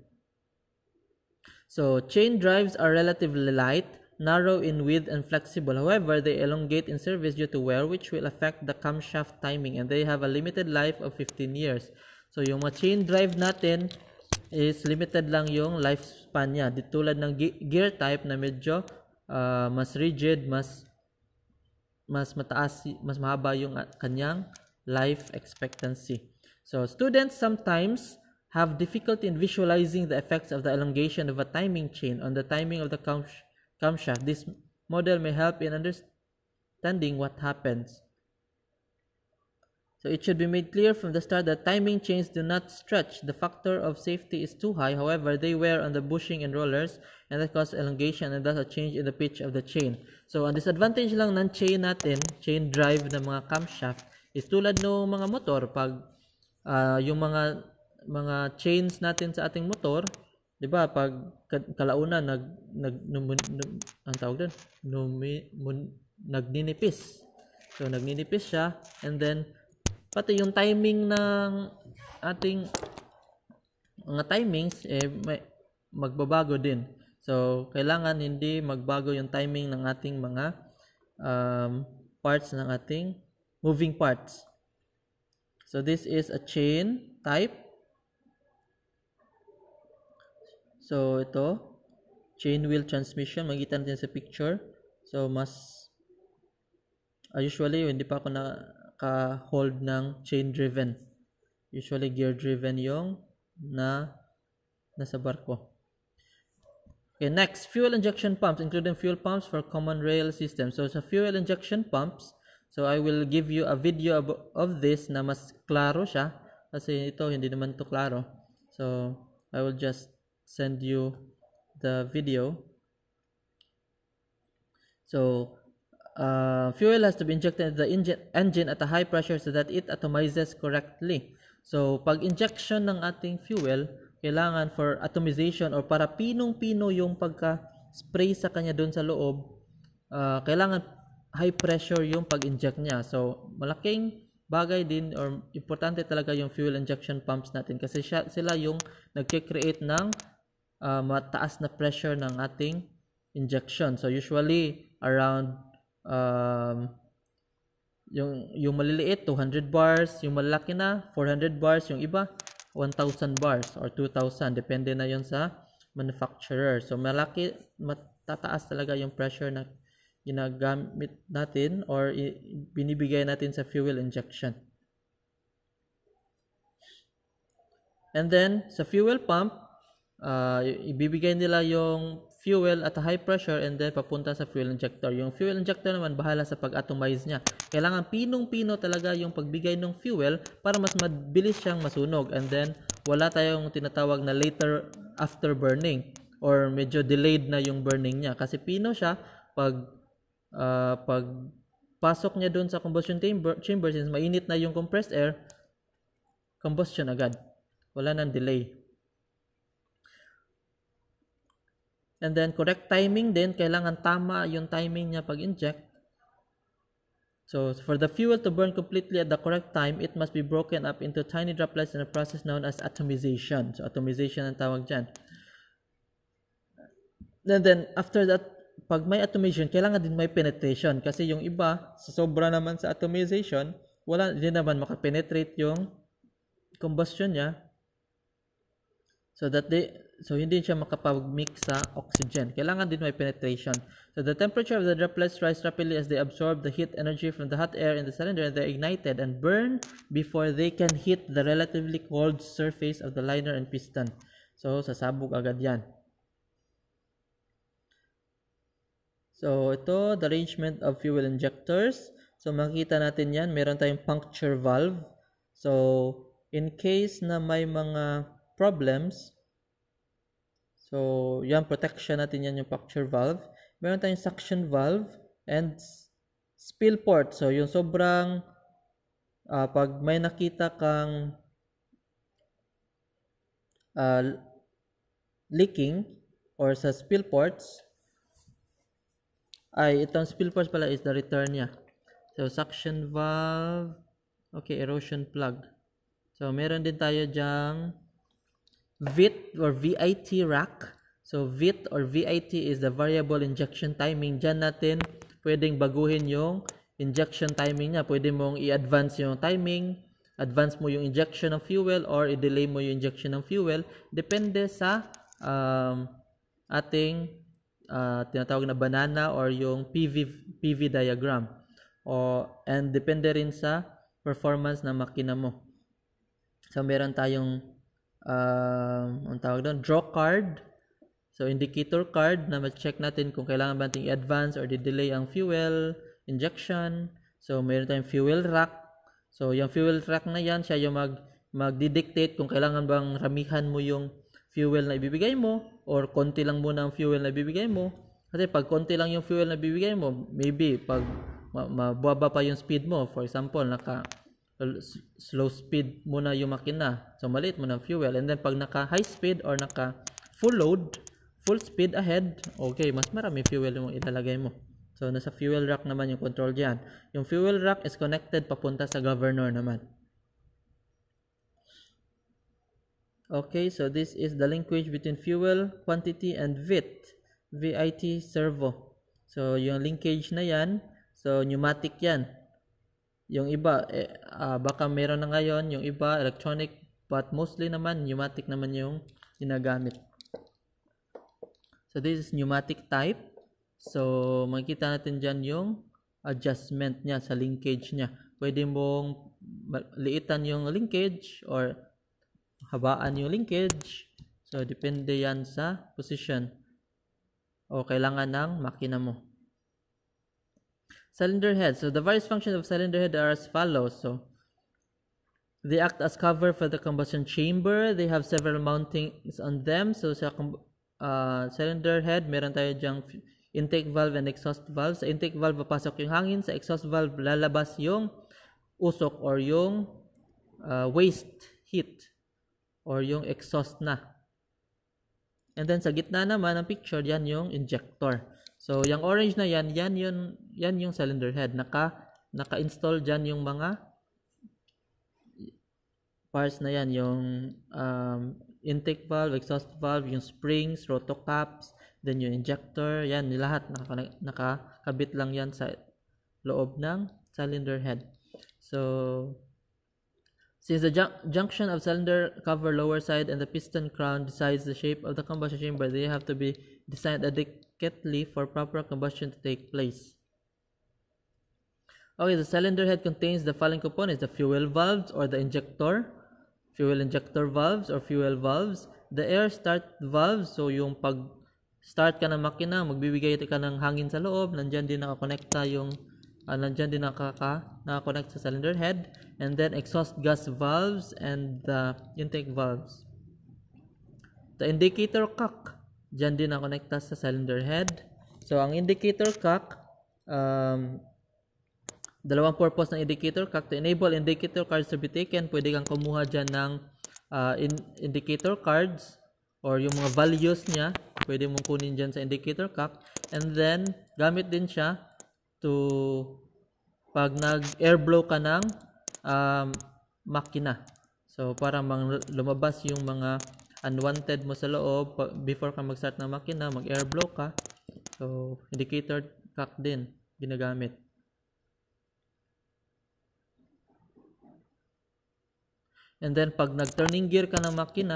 So, chain drives are relatively light, narrow in width, and flexible. However, they elongate in service due to wear, which will affect the camshaft timing. And they have a limited life of 15 years. So, yung mga chain drive natin is limited lang yung lifespan niya. Tulad ng gear type na medyo mas rigid, mas mataas, mas mahaba yung kanyang life expectancy. So students sometimes have difficulty in visualizing the effects of the elongation of a timing chain on the timing of the camshaft. This model may help in understanding what happens. So it should be made clear from the start that timing chains do not stretch. The factor of safety is too high. However, they wear on the bushing and rollers and that causes elongation and thus a change in the pitch of the chain. So ang disadvantage lang ng chain natin, chain drive ng mga camshaft, is tulad ng mga motor, pag yung mga chains natin sa ating motor, 'di ba? Pag kalaunan ang tawag doon, nagninipis. So nagninipis siya, and then pati yung timing ng ating mga timings magbabago din. So kailangan hindi magbago yung timing ng ating mga parts ng ating moving parts. So this is a chain type. So ito, chain wheel transmission, makikita natin sa picture. So usually hindi pa ako naka-hold ng chain driven. Usually gear driven yung nasa barko. Okay, next, fuel injection pumps, including fuel pumps for common rail systems. So sa fuel injection pumps, so I will give you a video of this na mas klaro siya kasi ito hindi naman to klaro. So I will just send you the video. So fuel has to be injected into the engine at a high pressure so that it atomizes correctly. So pag injection ng ating fuel, kailangan for atomization or para pinong-pino yung pagka-spray sa kanya doon sa loob, kailangan high pressure yung pag-inject niya. So malaking bagay din or importante talaga yung fuel injection pumps natin kasi sila yung nagke-create ng mataas na pressure ng ating injection. So usually around yung maliliit 200 bars, yung malaki na 400 bars, yung iba 1,000 bars or 2,000, depende na yon sa manufacturer. So matataas talaga yung pressure na ginagamit natin or binibigay natin sa fuel injection. And then sa fuel pump, ibibigay nila yung fuel at a high pressure and then papunta sa fuel injector. Yung fuel injector naman bahala sa pag-atomize niya. Kailangan pinong-pino talaga yung pagbigay ng fuel para mas mabilis siyang masunog, and then wala tayong tinatawag na later after burning or medyo delayed na yung burning niya kasi pino siya. Pag pasok niya doon sa combustion chamber, since mainit na yung compressed air, combustion agad. Wala nang delay. And then correct timing din, kailangan tama yung timing niya pag-inject. So for the fuel to burn completely at the correct time, it must be broken up into tiny droplets in a process known as atomization. So atomization ang tawag dyan. And then after that, pag may atomization, kailangan din may penetration kasi yung iba, sa sobra naman sa atomization, wala din naman makapenetrate yung combustion niya. So hindi siya makapag-mix sa oxygen. Kailangan din may penetration. So the temperature of the droplets rise rapidly as they absorb the heat energy from the hot air in the cylinder, and they're ignited and burn before they can hit the relatively cold surface of the liner and piston. So sasabog agad yan. So ito, the arrangement of fuel injectors. So makikita natin yan, meron tayong puncture valve. So in case na may mga problems, so yan, protection natin yan yung puncture valve. Meron tayong suction valve and spill port. So yung sobrang pag may nakita kang leaking or sa spill ports, itong spill ports pala is the return niya. So suction valve, okay, erosion plug. So meron din tayo dyang VIT or VIT rack. So VIT or VIT is the variable injection timing. Diyan natin pwedeng baguhin yung injection timing niya. Pwede mong i-advance yung timing, advance mo yung injection ng fuel, or i-delay mo yung injection ng fuel. Depende sa ating tinatawag na banana or yung PV diagram. And depende rin sa performance ng makina mo. So meron tayong ang tawag doon, draw card. So indicator card na ma-check natin kung kailangan ba natin i-advance or di-delay ang fuel injection. So meron tayong fuel rack. So yung fuel rack na yan, siya yung magdi-dictate kung kailangan bang ramihan mo yung fuel na ibibigay mo or konti lang muna ang fuel na ibibigay mo. Kasi pag konti lang yung fuel na ibibigay mo, maybe pag mababa pa yung speed mo, for example, slow speed muna yung makina, so maliit mo ng fuel, and then pag naka high speed or naka full load, full speed ahead, okay, mas marami fuel yung ilalagay mo. So nasa fuel rack naman yung control dyan. Yung fuel rack is connected papunta sa governor naman. Okay, so this is the linkage between fuel quantity and VIT servo. So yung linkage na yan, so pneumatic yan. Yung iba, baka meron na ngayon, yung iba electronic, but mostly naman pneumatic naman yung ginagamit. So this is pneumatic type. So makikita natin dyan yung adjustment niya sa linkage niya. Pwede mong liitan yung linkage or habaan yung linkage. So depende yan sa position o kailangan ng makina mo. Cylinder head. So the various functions of cylinder head are as follows. So they act as cover for the combustion chamber. They have several mountings on them. So sa cylinder head, meron tayo dyang intake valve and exhaust valve. Sa intake valve, papasok yung hangin. Sa exhaust valve, lalabas yung usok or yung waste heat or yung exhaust na. And then sa gitna naman ng picture, yan yung injector. So yung orange na yan yung cylinder head. Naka-install dyan yung mga parts na yan, yung intake valve, exhaust valve, yung springs, rotocaps, then yung injector, yan, lahat nakakabit lang yan sa loob ng cylinder head. So since the junction of cylinder cover lower side and the piston crown decides the shape of the combustion chamber, they have to be designed adequately for proper combustion to take place. Okay, the cylinder head contains the following components: the fuel valves or the injector, fuel injector valves or fuel valves, the air start valves, so yung pag start ka ng makina, magbibigay ka ng hangin sa loob, nandyan din nakakonekta yung nandyan din nakakonect sa cylinder head, and then exhaust gas valves and the intake valves. The indicator cock, dyan din nakakonekta sa cylinder head. So ang indicator cock, dalawang purpose ng indicator cock: to enable indicator cards to be taken. Pwede kang kumuha dyan ng indicator cards or yung mga values niya, pwede mong kunin dyan sa indicator cock, and then gamit din siya to pag nag-air blow ka ng makina. So para lumabas yung mga unwanted mo sa loob before ka mag-start ng makina, mag-air blow ka. So indicator cock din ginagamit. And then pag nag-turning gear ka ng makina,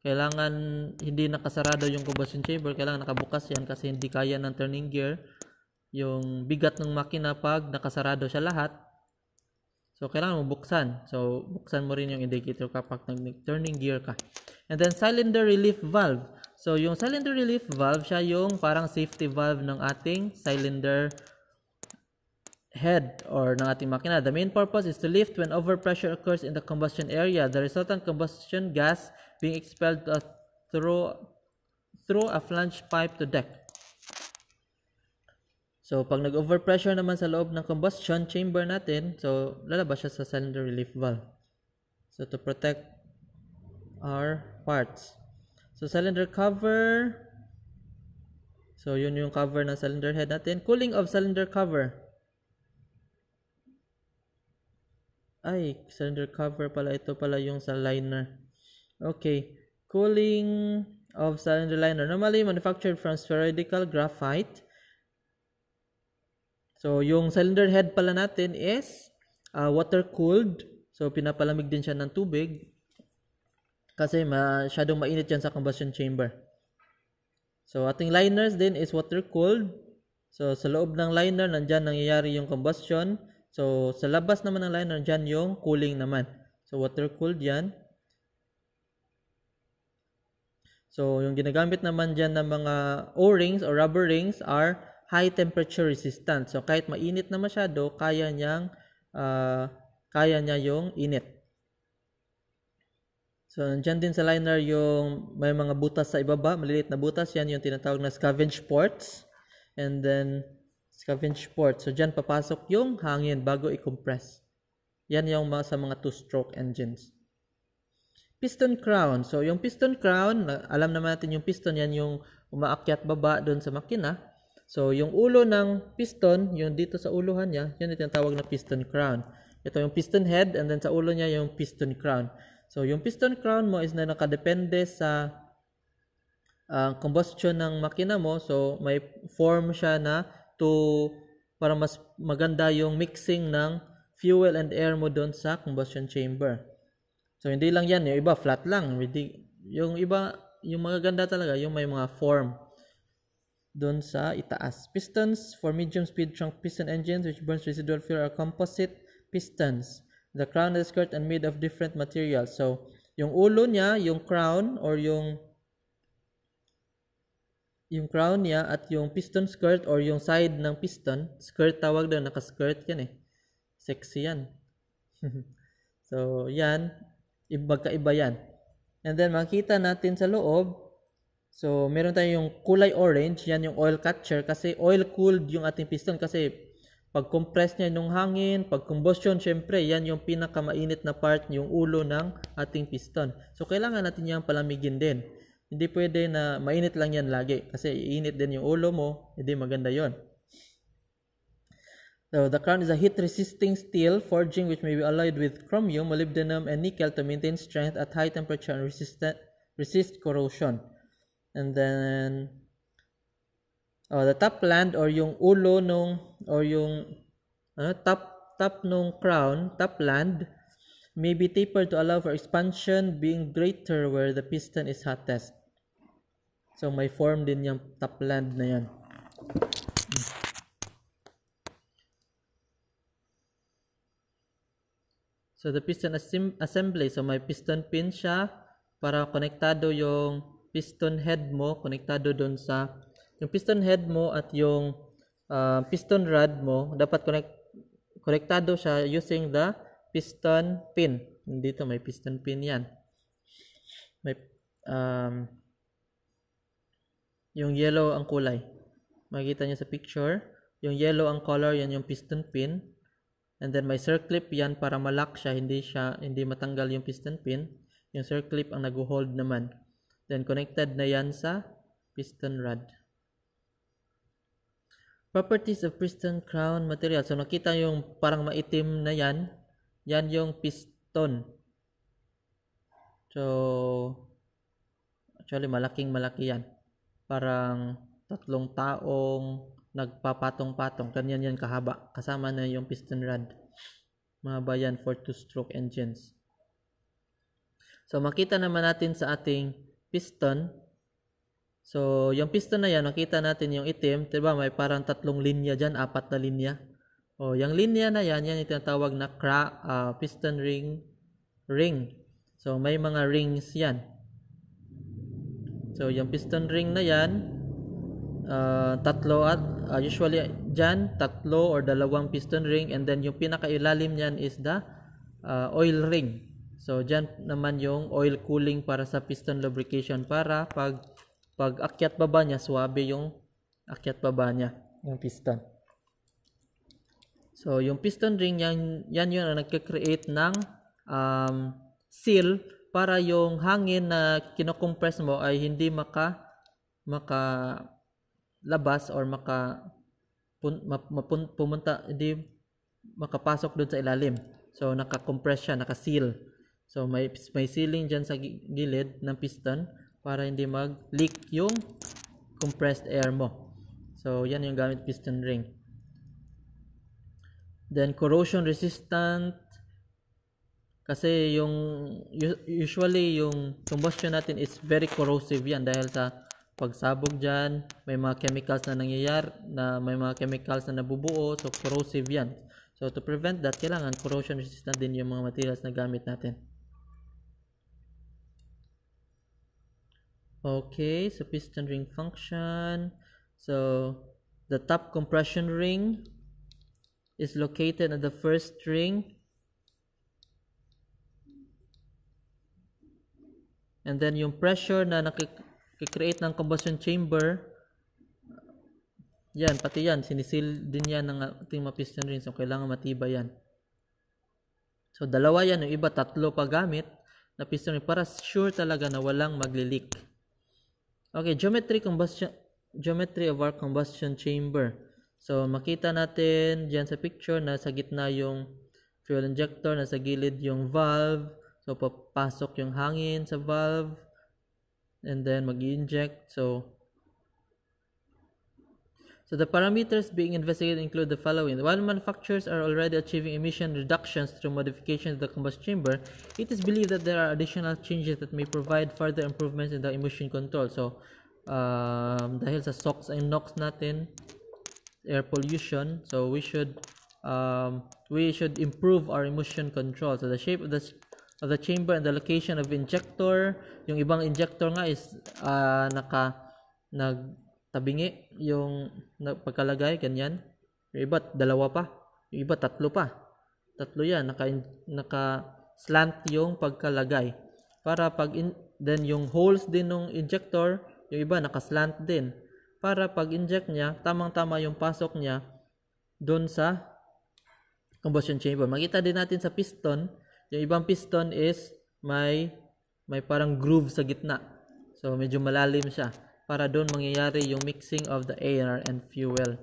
kailangan hindi nakasarado yung combustion chamber, kailangan nakabukas yan kasi hindi kaya ng turning gear yung bigat ng makina pag nakasarado siya lahat. So kailangan mo buksan. So buksan mo rin yung indicator kapag nag-turning gear ka. And then cylinder relief valve. So yung cylinder relief valve, siya yung parang safety valve ng ating cylinder head or ng ating makina. The main purpose is to lift when overpressure occurs in the combustion area, the resultant combustion gas being expelled through a flange pipe to deck. So pag nag-overpressure naman sa loob ng combustion chamber natin, so lalabas siya sa cylinder relief valve. So to protect our parts. So cylinder cover. So yun yung cover ng cylinder head natin. Cooling of cylinder cover. Ay, cylinder cover pala. Ito pala yung sa liner. Okay. Cooling of cylinder liner. Normally manufactured from spherical graphite. So yung cylinder head pala natin is water cooled. So pinapalamig din siya ng tubig kasi masyadong mainit yan sa combustion chamber. So ating liners din is water-cooled. So sa loob ng liner, nandyan nangyayari yung combustion. So sa labas naman ng liner, nandyan yung cooling naman. So water-cooled yan. So yung ginagamit naman dyan ng mga O-rings or rubber rings are high temperature resistant. So kahit mainit na masyado, kaya niya yung init. So, nandyan din sa liner yung may mga butas sa ibaba, maliliit na butas. Yan yung tinatawag na scavenge ports. And then, scavenge ports. So, dyan papasok yung hangin bago i-compress. Yan yung sa mga two-stroke engines. Piston crown. So, yung piston crown, alam naman natin yung piston, yan yung umaakyat baba doon sa makina. So, yung ulo ng piston, yung dito sa uluhan niya, yan yung tinatawag na piston crown. Ito yung piston head, and then sa ulo niya yung piston crown. So, yung piston crown mo is na nakadepende sa combustion ng makina mo. So, may form siya na para mas maganda yung mixing ng fuel and air mo doon sa combustion chamber. So, hindi lang yan. Yung iba, flat lang. Yung iba, yung magaganda talaga, yung may mga form doon sa itaas. Pistons for medium-speed trunk piston engines which burns residual fuel are composite pistons. The crown is skirt and made of different materials. So, yung ulo niya, yung crown or yung crown niya at yung piston skirt or yung side ng piston, skirt tawag doon, naka-skirt yan eh. Sexy yan. So, yan, magkaiba yan. And then, makita natin sa loob, so, meron tayong yung kulay orange, yan yung oil catcher kasi oil-cooled yung ating piston kasi pag compress niya yung hangin, pag combustion, syempre, yan yung pinakamainit na part, yung ulo ng ating piston. So, kailangan natin yung palamigin din. Hindi pwede na mainit lang yan lagi kasi iinit din yung ulo mo, hindi maganda yon. So, the crown is a heat-resisting steel forging which may be alloyed with chromium, molybdenum, and nickel to maintain strength at high temperature and resist corrosion. And then, the top land or yung ulo or yung top nung crown, top land, may be tapered to allow for expansion being greater where the piston is hottest. So, may form din yung top land na yan. So, the piston assembly. So, may piston pin siya para konektado yung piston head mo, konektado doon sa yung piston head mo at yung piston rod mo, dapat konektado siya using the piston pin. Dito may piston pin yan. May yung yellow ang kulay. Makikita niyo sa picture. Yung yellow ang color, yan yung piston pin. And then may circlip yan para malak siya, hindi matanggal yung piston pin. Yung circlip ang nag-hold naman. Then connected na yan sa piston rod. Properties of piston crown material. So, nakita yung parang maitim na yan. Yan yung piston. So, actually, malaki yan. Parang 3 taong nagpapatong-patong. Ganyan yan kahaba. Kasama na yung piston rod. Mahaba yan for 2-stroke engines. So, makita naman natin sa ating piston. So, yung piston na yan, nakita natin yung itim. Diba, may parang 3 linya dyan, 4 na linya. O, yung linya na yan, yan yung tinatawag na piston ring. So, may mga rings yan. So, yung piston ring na yan, 3 at, usually dyan, 3 or 2 piston ring. And then, yung pinakailalim yan is the oil ring. So, dyan naman yung oil cooling para sa piston lubrication para pag akyat baba niya, swabe yung akyat baba niya, yung piston. So, yung piston ring, yan yun ang nagkakreate ng seal para yung hangin na kinocompress mo ay hindi makalabas or pumunta, hindi makapasok doon sa ilalim. So, naka-compress siya, naka-seal. So, may sealing dyan sa gilid ng piston para hindi mag-leak yung compressed air mo. So, yan yung gamit piston ring. Then, corrosion resistant. Kasi usually yung combustion natin is very corrosive yan dahil sa pagsabog dyan, may mga chemicals na nangyayari, may mga chemicals na nabubuo, so corrosive yan. So to prevent that, kailangan corrosion resistant din yung mga materials na gamit natin. Okay, so piston ring function. So the top compression ring is located at the first ring. And then yung pressure na nakikreate ng combustion chamber, yan, pati yan, sinisil din yan ng ating mga piston ring. So kailangan matibay yan. So dalawa yan, yung iba tatlo pa gamit na piston ring para sure talaga na walang magli-leak. Okay, geometry of our combustion chamber. So makita natin diyan sa picture na sa gitna yung fuel injector, nasa gilid yung valve. So papasok yung hangin sa valve and then mag-inject. So the parameters being investigated include the following. While manufacturers are already achieving emission reductions through modifications of the combustion chamber, it is believed that there are additional changes that may provide further improvements in the emission control. So, dahil sa SOx and NOx natin, air pollution, so we should improve our emission control. So the shape of the chamber and the location of injector. Yung ibang injector nga is tabingi yung pagkalagay, ganyan. Yung iba, dalawa pa. Yung iba, tatlo pa. Tatlo yan. Naka-slant yung pagkalagay. Para then yung holes din ng injector, yung iba, naka-slant din. Para pag-inject niya, tamang-tama yung pasok niya doon sa combustion chamber. Makita din natin sa piston, yung ibang piston is may parang groove sa gitna. So, medyo malalim siya. Para doon mangyayari yung mixing of the air and fuel.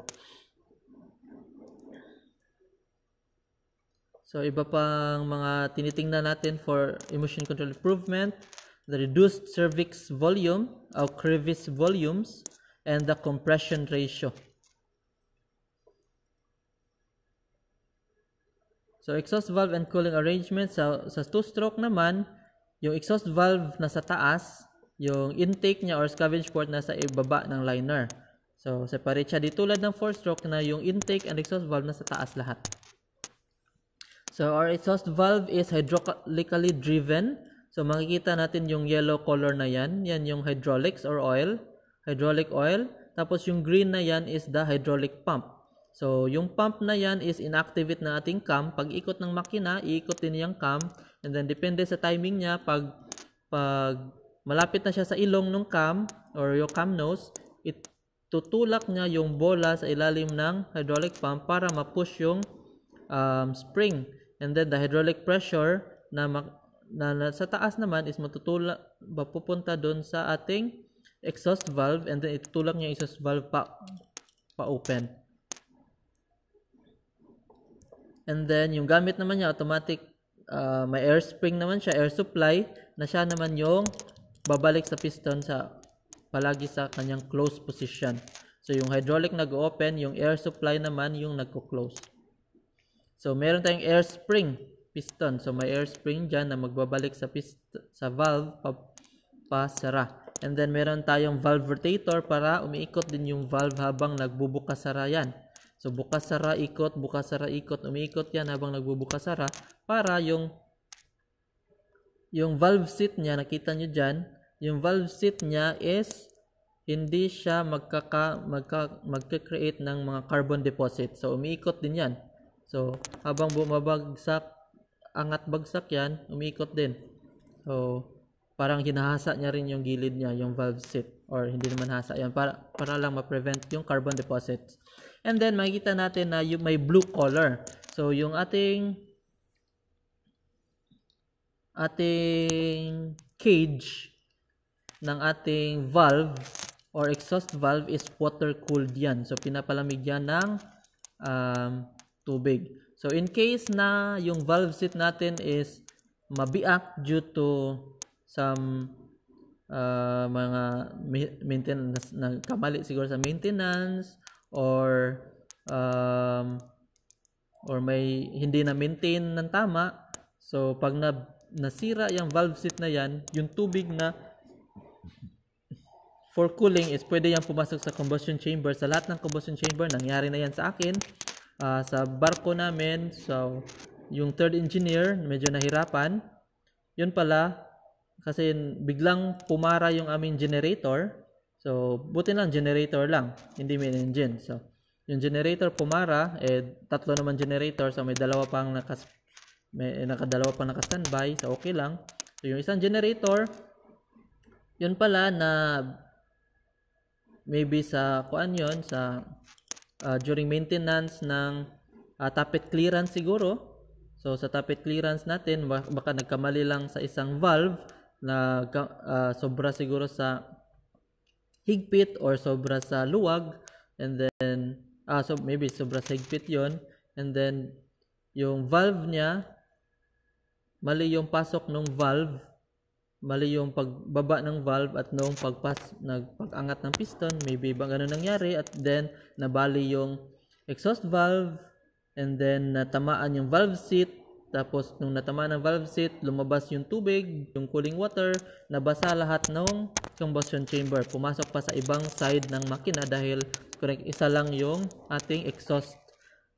So, iba pang mga tinitingnan natin for emission control improvement, the reduced cervix volume, or crevice volumes, and the compression ratio. So, exhaust valve and cooling arrangement. Sa two-stroke naman, yung exhaust valve nasa taas, yung intake niya or scavenge port nasa ibaba ng liner. So, separate siya. Di tulad ng 4-stroke na yung intake and exhaust valve nasa taas lahat. So, our exhaust valve is hydraulically driven. So, makikita natin yung yellow color na yan. Yan yung hydraulics or oil. Hydraulic oil. Tapos, yung green na yan is the hydraulic pump. So, yung pump na yan is inactivate na ating cam. Pag ikot ng makina, iikot din yung cam. And then, depende sa timing niya, pag malapit na siya sa ilong ng cam or yung cam nose, tutulak niya yung bola sa ilalim ng hydraulic pump para ma-push yung spring. And then the hydraulic pressure na sa taas naman is mapupunta doon sa ating exhaust valve and then itutulak niya yung exhaust valve pa-open. And then yung gamit naman niya automatic, may air spring naman siya, air supply, na siya naman yung babalik sa piston palagi sa kanyang close position. So, yung hydraulic nag-open, yung air supply naman yung nagko-close. So, meron tayong air spring piston. So, may air spring dyan na magbabalik sa valve pasara. And then, meron tayong valve rotator para umiikot din yung valve habang nagbubukas-sara yan. So, bukas-sara, ikot, bukas-sara, ikot, umiikot yan habang nagbubukas-sara para yung valve seat niya, nakita nyo dyan, yung valve seat niya is hindi siya magka-create ng mga carbon deposit. So, umiikot din yan. So, habang bumabagsak, angat-bagsak yan, umiikot din. So, parang hinahasa niya rin yung gilid niya, yung valve seat. Or hindi naman hasa yan, para lang ma-prevent yung carbon deposits. And then, makikita natin na yung may blue color. So, yung ating cage ng ating valve or exhaust valve is water cooled yan. So, pinapalamig yan ng tubig. So, in case na yung valve seat natin is mabiak due to some mga maintenance, kamali siguro sa maintenance or may hindi na maintain ng tama. So, pag nasira yung valve seat na yan, yung tubig na for cooling is pwede yan pumasok sa combustion chamber. Sa lahat ng combustion chamber, nangyari na yan sa akin. Sa barko namin, so yung third engineer, medyo nahirapan. Yun pala, kasi biglang pumara yung aming generator. So, buti lang, generator lang, hindi main engine. So, yung generator pumara, tatlo naman generator, so may nakadalawa pang naka-standby, so okay lang. So, yung isang generator, yun pala na maybe sa during maintenance ng tappet clearance siguro. So sa tappet clearance natin, baka nagkamali lang sa isang valve na sobra siguro sa higpit or sobra sa luwag, and then so maybe sobra sa higpit yon, and then yung valve niya, mali yung pasok ng valve, mali yung pagbaba ng valve at nung pag-angat ng piston, maybe ibang ganun nangyari, at then nabali yung exhaust valve, and then natamaan yung valve seat, tapos nung natamaan ng valve seat, lumabas yung tubig, yung cooling water, nabasa lahat ng combustion chamber, pumasok pa sa ibang side ng makina dahil isa lang yung ating exhaust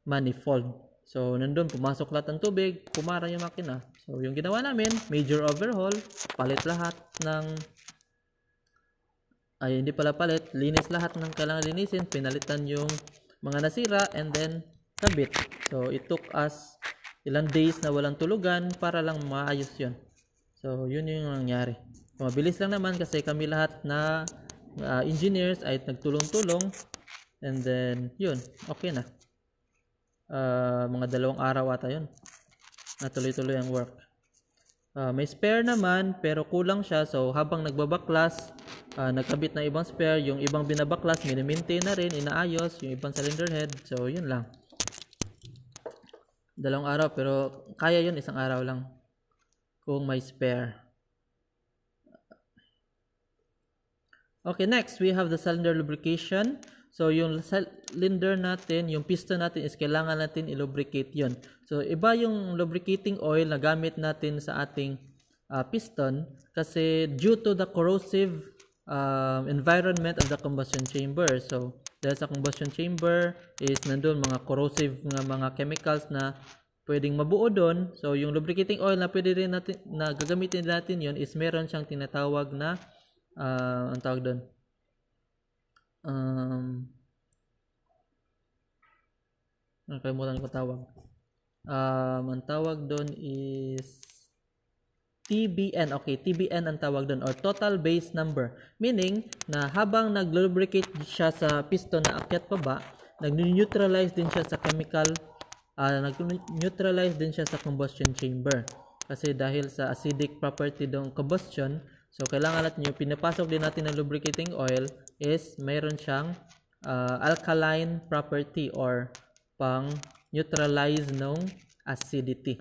manifold. So, nandun, pumasok lahat ng tubig, pumara yung makina. So, yung ginawa namin, major overhaul, palit lahat ng, hindi pala palit, linis lahat ng kailangan linisin, pinalitan yung mga nasira, and then, kabit. So, it took us ilang days na walang tulugan para lang maayos yun. So, yun yung nangyari. So, mabilis lang naman kasi kami lahat na engineers ay nagtulong-tulong, and then, yun, okay na. Mga 2 araw ata yun, natuloy-tuloy ang work. May spare naman pero kulang siya, so habang nagbabaklas, nagkabit na ibang spare, yung ibang binabaklas mini-maintain na rin, inaayos yung ibang cylinder head. So yun lang, 2 araw, pero kaya yun 1 araw lang kung may spare. Okay, next we have the cylinder lubrication. So, yung cylinder natin, yung piston natin is kailangan natin i-lubricate yun. So, iba yung lubricating oil na gamit natin sa ating piston kasi due to the corrosive environment of the combustion chamber. So, dahil sa combustion chamber is nandun mga corrosive mga chemicals na pwedeng mabuo doon. So, yung lubricating oil na pwede rin natin, na gagamitin natin yun is meron siyang tinatawag na, ang tawag doon, nakalimutan ko tawag. Ang tawag doon is TBN. Okay, TBN ang tawag doon, or total base number. Meaning na habang nag-lubricate siya sa piston na akyat paba, nag-neutralize din siya sa chemical, nag-neutralize din siya sa combustion chamber. Kasi dahil sa acidic property ng combustion, so kailangan natin yung pinapasok din natin ng lubricating oil is mayroon siyang alkaline property or pang neutralize ng acidity.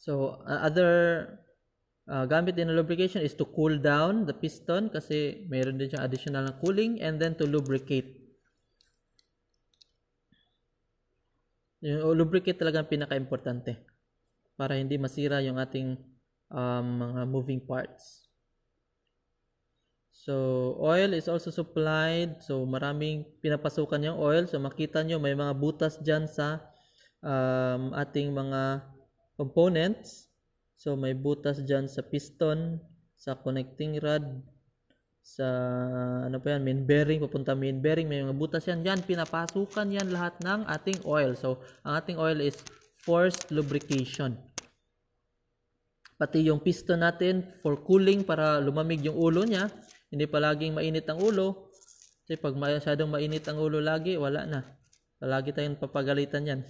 So other gamit din ng lubrication is to cool down the piston kasi mayroon din siyang additional na cooling, and then to lubricate. Yung lubricate talaga ang pinaka-importante para hindi masira yung ating mga moving parts. So, oil is also supplied. So, maraming pinapasukan yung oil. So, makita nyo may mga butas dyan sa ating mga components. So, may butas dyan sa piston, sa connecting rod, sa main bearing, papunta main bearing, may mga butas yan. Yan, pinapasukan yan lahat ng ating oil. So, ang ating oil is forced lubrication. Pati yung piston natin for cooling, para lumamig yung ulo niya. Hindi palaging mainit ang ulo. Kasi pag masyadong mainit ang ulo lagi, wala na. Palagi tayong papagalitan yan.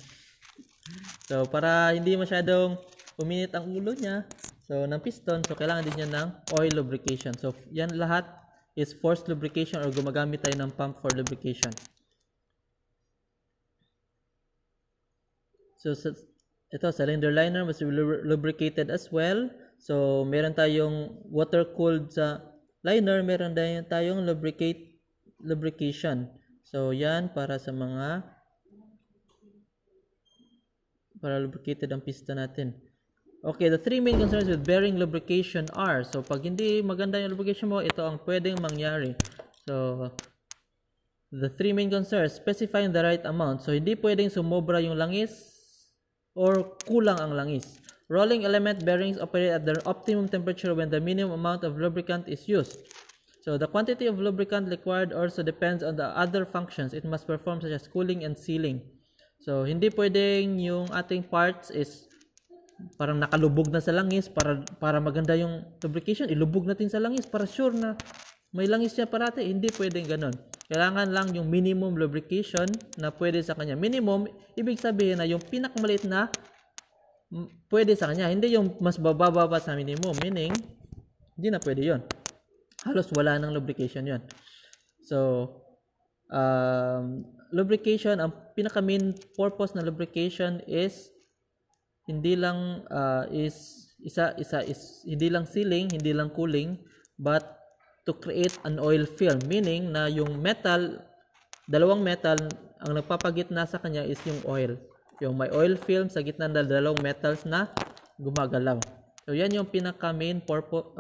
So, para hindi masyadong uminit ang ulo niya, so, ng piston, so, kailangan din yan ng oil lubrication. So, yan lahat is forced lubrication or gumagamit tayo ng pump for lubrication. So, ito, cylinder liner must be lubricated as well. So, meron tayong water-cooled sa liner, meron din tayong lubrication. So, yan para sa para lubricated ang piston natin. Okay, the three main concerns with bearing lubrication are, so pag hindi maganda yung lubrication mo, ito ang pwedeng mangyari. So, the three main concerns, specifying the right amount. So, hindi pwedeng sumobra yung langis or kulang ang langis. Rolling element bearings operate at their optimum temperature when the minimum amount of lubricant is used. So, the quantity of lubricant required also depends on the other functions it must perform such as cooling and sealing. So, hindi pwedeng yung ating parts is parang nakalubog na sa langis para maganda yung lubrication, ilubog natin sa langis para sure na may langis siya parati. Hindi pwedeng ganon. Kailangan lang yung minimum lubrication na pwede sa kanya. Minimum, ibig sabihin na yung pinakamaliit na pwede sa kanya. Hindi yung mas bababa pa sa minimum. Meaning, hindi na pwede yon. Halos wala ng lubrication yon. So, lubrication, ang pinaka-main purpose ng lubrication is hindi lang hindi lang sealing, hindi lang cooling, but to create an oil film, meaning na yung metal, dalawang metal, ang nagpapagitna sa kanya is yung oil. Yung may oil film sa gitna ng dalawang metals na gumagalaw. So yan yung pinaka main purpose,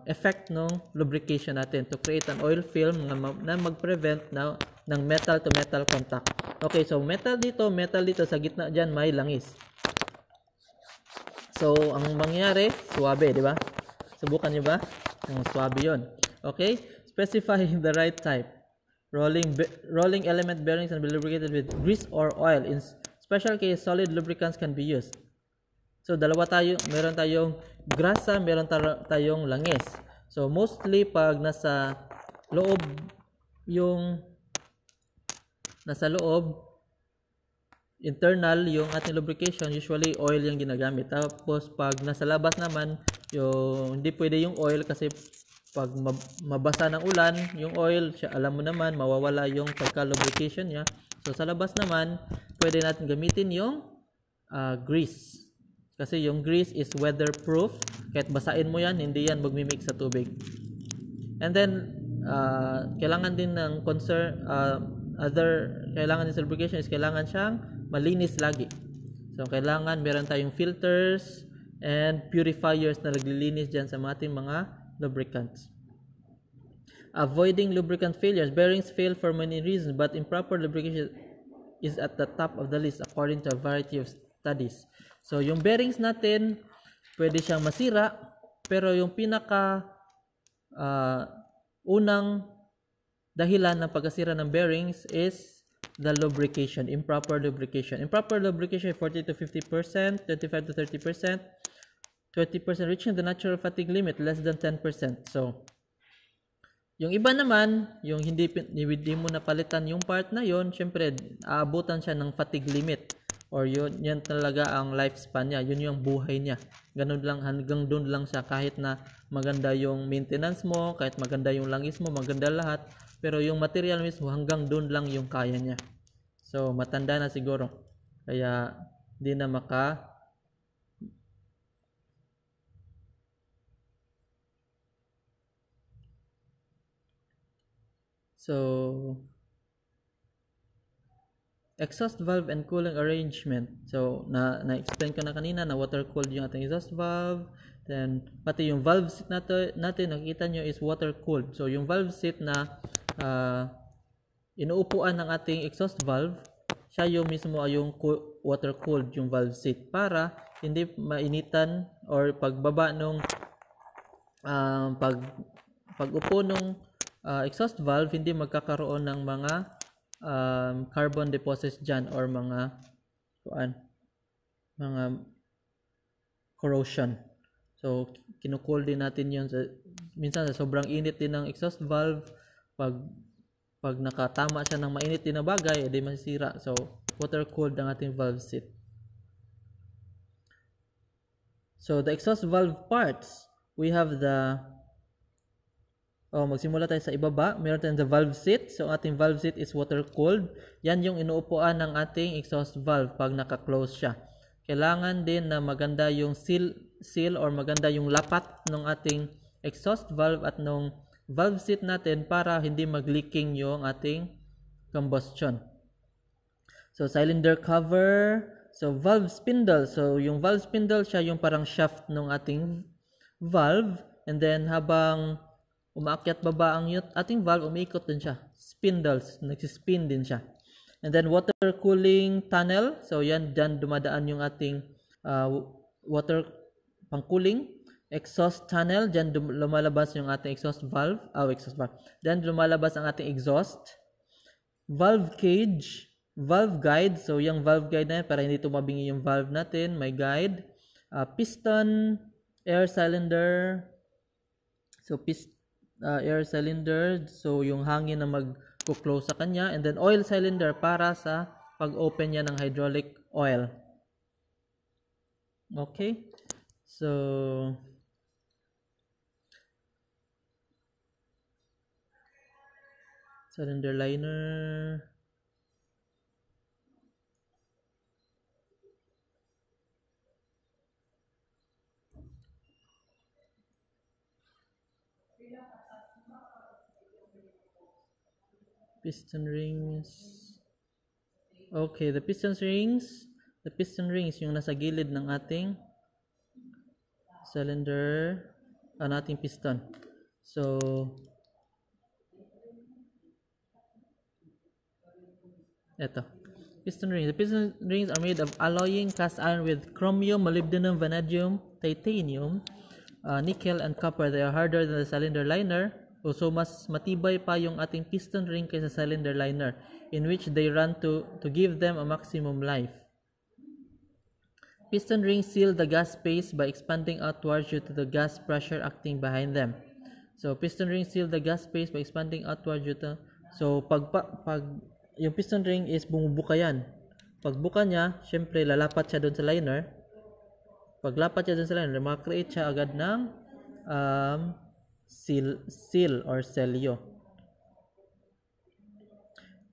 effect ng lubrication natin, to create an oil film na mag-prevent ng metal to metal contact. Okay, so metal dito sa gitna dyan may langis. So ang mangyari, suwabe, di ba? Subukan nyo ba? Ang suwabe yun. Okay, specify the right type. Rolling element bearings can be lubricated with grease or oil. In special case, solid lubricants can be used. So meron tayong grasa, meron tayong langis. So mostly pag nasa loob internal yung ating lubrication, usually oil yung ginagamit. Tapos pag nasa labas naman, hindi pwede yung oil kasi pag mabasa ng ulan, yung oil, alam mo naman, mawawala yung pagka-lubrication niya. So sa labas naman, pwede natin gamitin yung grease. Kasi yung grease is weatherproof. Kahit basain mo yan, hindi yan magmimix sa tubig. And then, kailangan din ng kailangan din sa lubrication is kailangan siyang malinis lagi. So, kailangan meron tayong filters and purifiers na naglilinis dyan sa ating mga lubricants. Avoiding lubricant failures. Bearings fail for many reasons, but improper lubrication is at the top of the list according to a variety of studies. So, yung bearings natin, pwede siyang masira, pero yung unang dahilan ng pagkasira ng bearings is the lubrication, improper lubrication. Improper lubrication, 40 to 50%, 25 to 30%, 20% reaching the natural fatigue limit, less than 10%. So, yung iba naman, yung hindi mo napalitan yung part na yon, syempre, aabutan siya ng fatigue limit. Or yan talaga ang lifespan niya. Yun yung buhay niya. Ganun lang, hanggang doon lang siya. Kahit na maganda yung maintenance mo, kahit maganda yung langis mo, maganda lahat. Pero yung material mismo, hanggang doon lang yung kaya niya. So, matanda na siguro. Kaya, di na exhaust valve and cooling arrangement. So, na-explain ko na kanina na water-cooled yung ating exhaust valve. Then, pati yung valve seat natin nakikita nyo is water-cooled. So, yung valve seat na inuupuan ng ating exhaust valve, siya yung mismo ay yung water-cooled yung valve seat para hindi mainitan or pagbaba nung pag-upo nung exhaust valve, hindi magkakaroon ng mga carbon deposits dyan or mga corrosion. So, kinukool din natin yun. Minsan, sa sobrang init din ng exhaust valve, pag nakatama siya ng mainit din na bagay, edi masisira. So, water-cooled ang ating valve seat. So, the exhaust valve parts, we have magsimula tayo sa ibaba. Meron tayong the valve seat. So, ating valve seat is water-cooled. Yan yung inuupuan ng ating exhaust valve pag naka-close siya. Kailangan din na maganda yung seal or maganda yung lapat ng ating exhaust valve at nung valve seat natin para hindi mag-leaking yung ating combustion. So, cylinder cover, So valve spindle. So yung valve spindle siya yung parang shaft ng ating valve, and then habang umaakyat baba ang ating valve, umiikot din siya. Spindles, nagsispin din siya. And then water cooling tunnel. So yan, dyan dumadaan yung ating water pang cooling. Exhaust tunnel, dyan lumalabas yung ating exhaust valve. Then lumalabas ang ating exhaust. Valve cage, valve guide. So yung valve guide na yan, para hindi tumabingi yung valve natin, may guide. Piston, air cylinder. So air cylinder, so yung hangin na mag-close sa kanya, and then oil cylinder para sa pag-open niya ng hydraulic oil. Okay, so cylinder liner, piston rings. Okay, the piston rings yung nasa gilid ng ating cylinder, ang ating piston. So eto, piston rings. The piston rings are made of alloying cast iron with chromium, molybdenum, vanadium, titanium, nickel, and copper. They are harder than the cylinder liner. So mas matibay pa yung ating piston ring kaysa cylinder liner, in which they run to give them a maximum life. Piston rings seal the gas space by expanding outwards due to the gas pressure acting behind them. So piston rings seal the gas space by expanding outwards due to, so pag yung piston ring is bumubuka yan. Pag buka niya, syempre lalapat siya doon sa liner. Pag lapat siya doon sa liner, makakreate siya agad ng seal or selyo.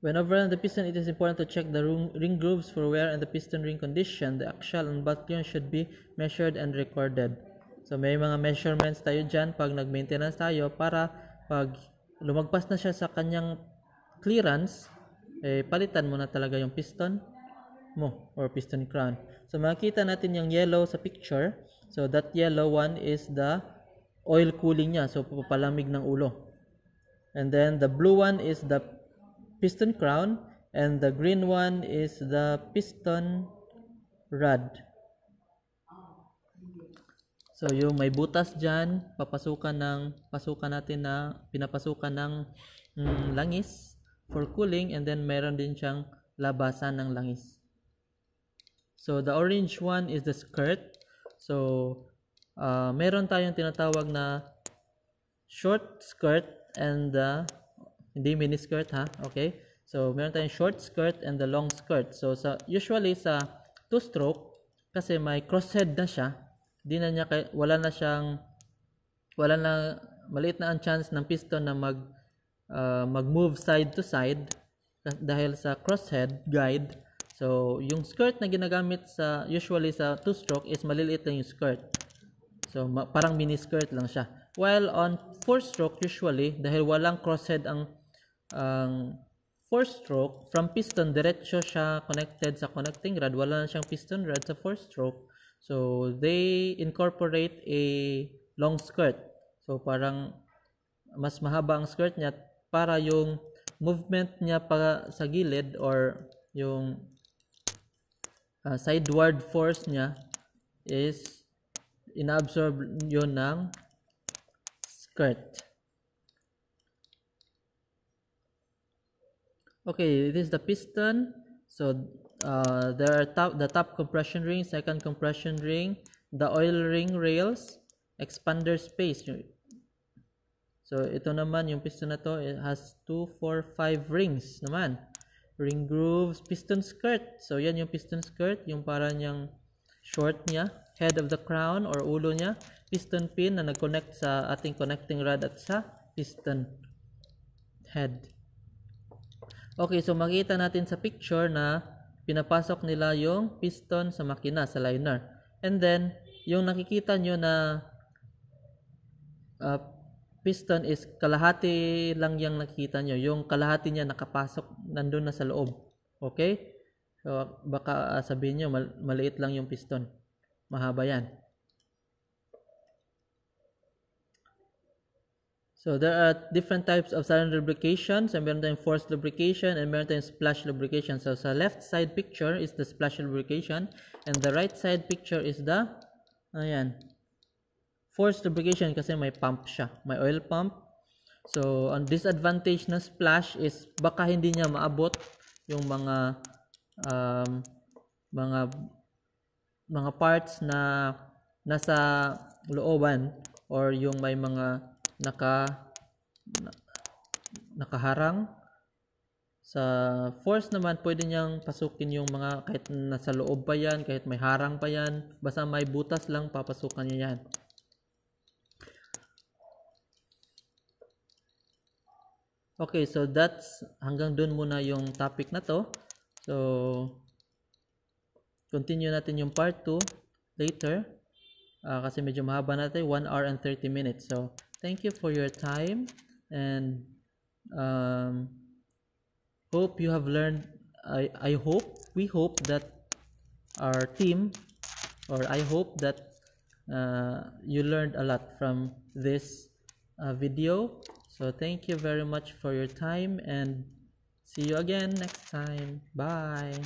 When overrunning the piston, it is important to check the ring grooves for wear and the piston ring condition. The axial and battalion should be measured and recorded. So may mga measurements tayo dyan pag nag-maintenance tayo, para pag lumagpas na siya sa kanyang clearance, palitan mo na talaga yung piston mo or piston crown. So makikita natin yung yellow sa picture. So that yellow one is the oil cooling niya, so papalamig ng ulo. And then the blue one is the piston crown, and the green one is the piston rod. So yung may butas dyan, pinapasukan ng langis for cooling, and then meron din siyang labasan ng langis. So the orange one is the skirt. So meron tayong tinatawag na short skirt and hindi mini skirt, ha, okay? So meron tayong short skirt and the long skirt. So usually sa two stroke, kasi may crosshead na siya, maliit na ang chance ng piston na mag-move side to side dahil sa crosshead guide. So yung skirt na ginagamit usually sa two stroke is maliliit lang yung skirt. So parang mini skirt lang siya. While on four stroke, usually dahil walang crosshead ang four stroke, from piston diretso siya connected sa connecting rod, wala na siyang piston rod sa four stroke. So they incorporate a long skirt. So parang mas mahaba ang skirt niya para yung movement niya pa sa gilid or yung sideward force niya is inaabsorb yun ng skirt. Okay, this is the piston. So there are the top compression ring, second compression ring, the oil ring rails, expander space. So ito naman yung piston na to, it has 2, 4, 5 rings naman. Ring grooves, piston skirt. So yan yung piston skirt, yung parang yung short niya, head of the crown or ulo niya, piston pin na nag-connect sa ating connecting rod at sa piston head. Okay, so makita natin sa picture na pinapasok nila yung piston sa makina, sa liner. And then, yung nakikita nyo na piston is kalahati lang yung nakikita nyo. Yung kalahati niya nakapasok, nandun na sa loob. Okay? So, baka sabihin nyo, maliit lang yung piston. Mahaba yan. So, there are different types of silent lubrication. So, meron tayong forced lubrication and meron tayong splash lubrication. So, sa left side picture is the splash lubrication and the right side picture is the, ayan, forced lubrication kasi may pump siya. May oil pump. So, ang disadvantage ng splash is baka hindi niya maabot yung mga parts na nasa looban or yung may mga nakaharang. Sa force naman, pwede niyang pasukin yung mga kahit nasa loob pa yan, kahit may harang pa yan, basta may butas lang, papasukan niya yan. Okay, so that's hanggang dun muna yung topic na to. So, continue natin yung part 2 later. Kasi medyo mahaba natin, 1 hour and 30 minutes. So, thank you for your time and hope you have learned. We hope that our team, or I hope that you learned a lot from this video. So thank you very much for your time and see you again next time. Bye.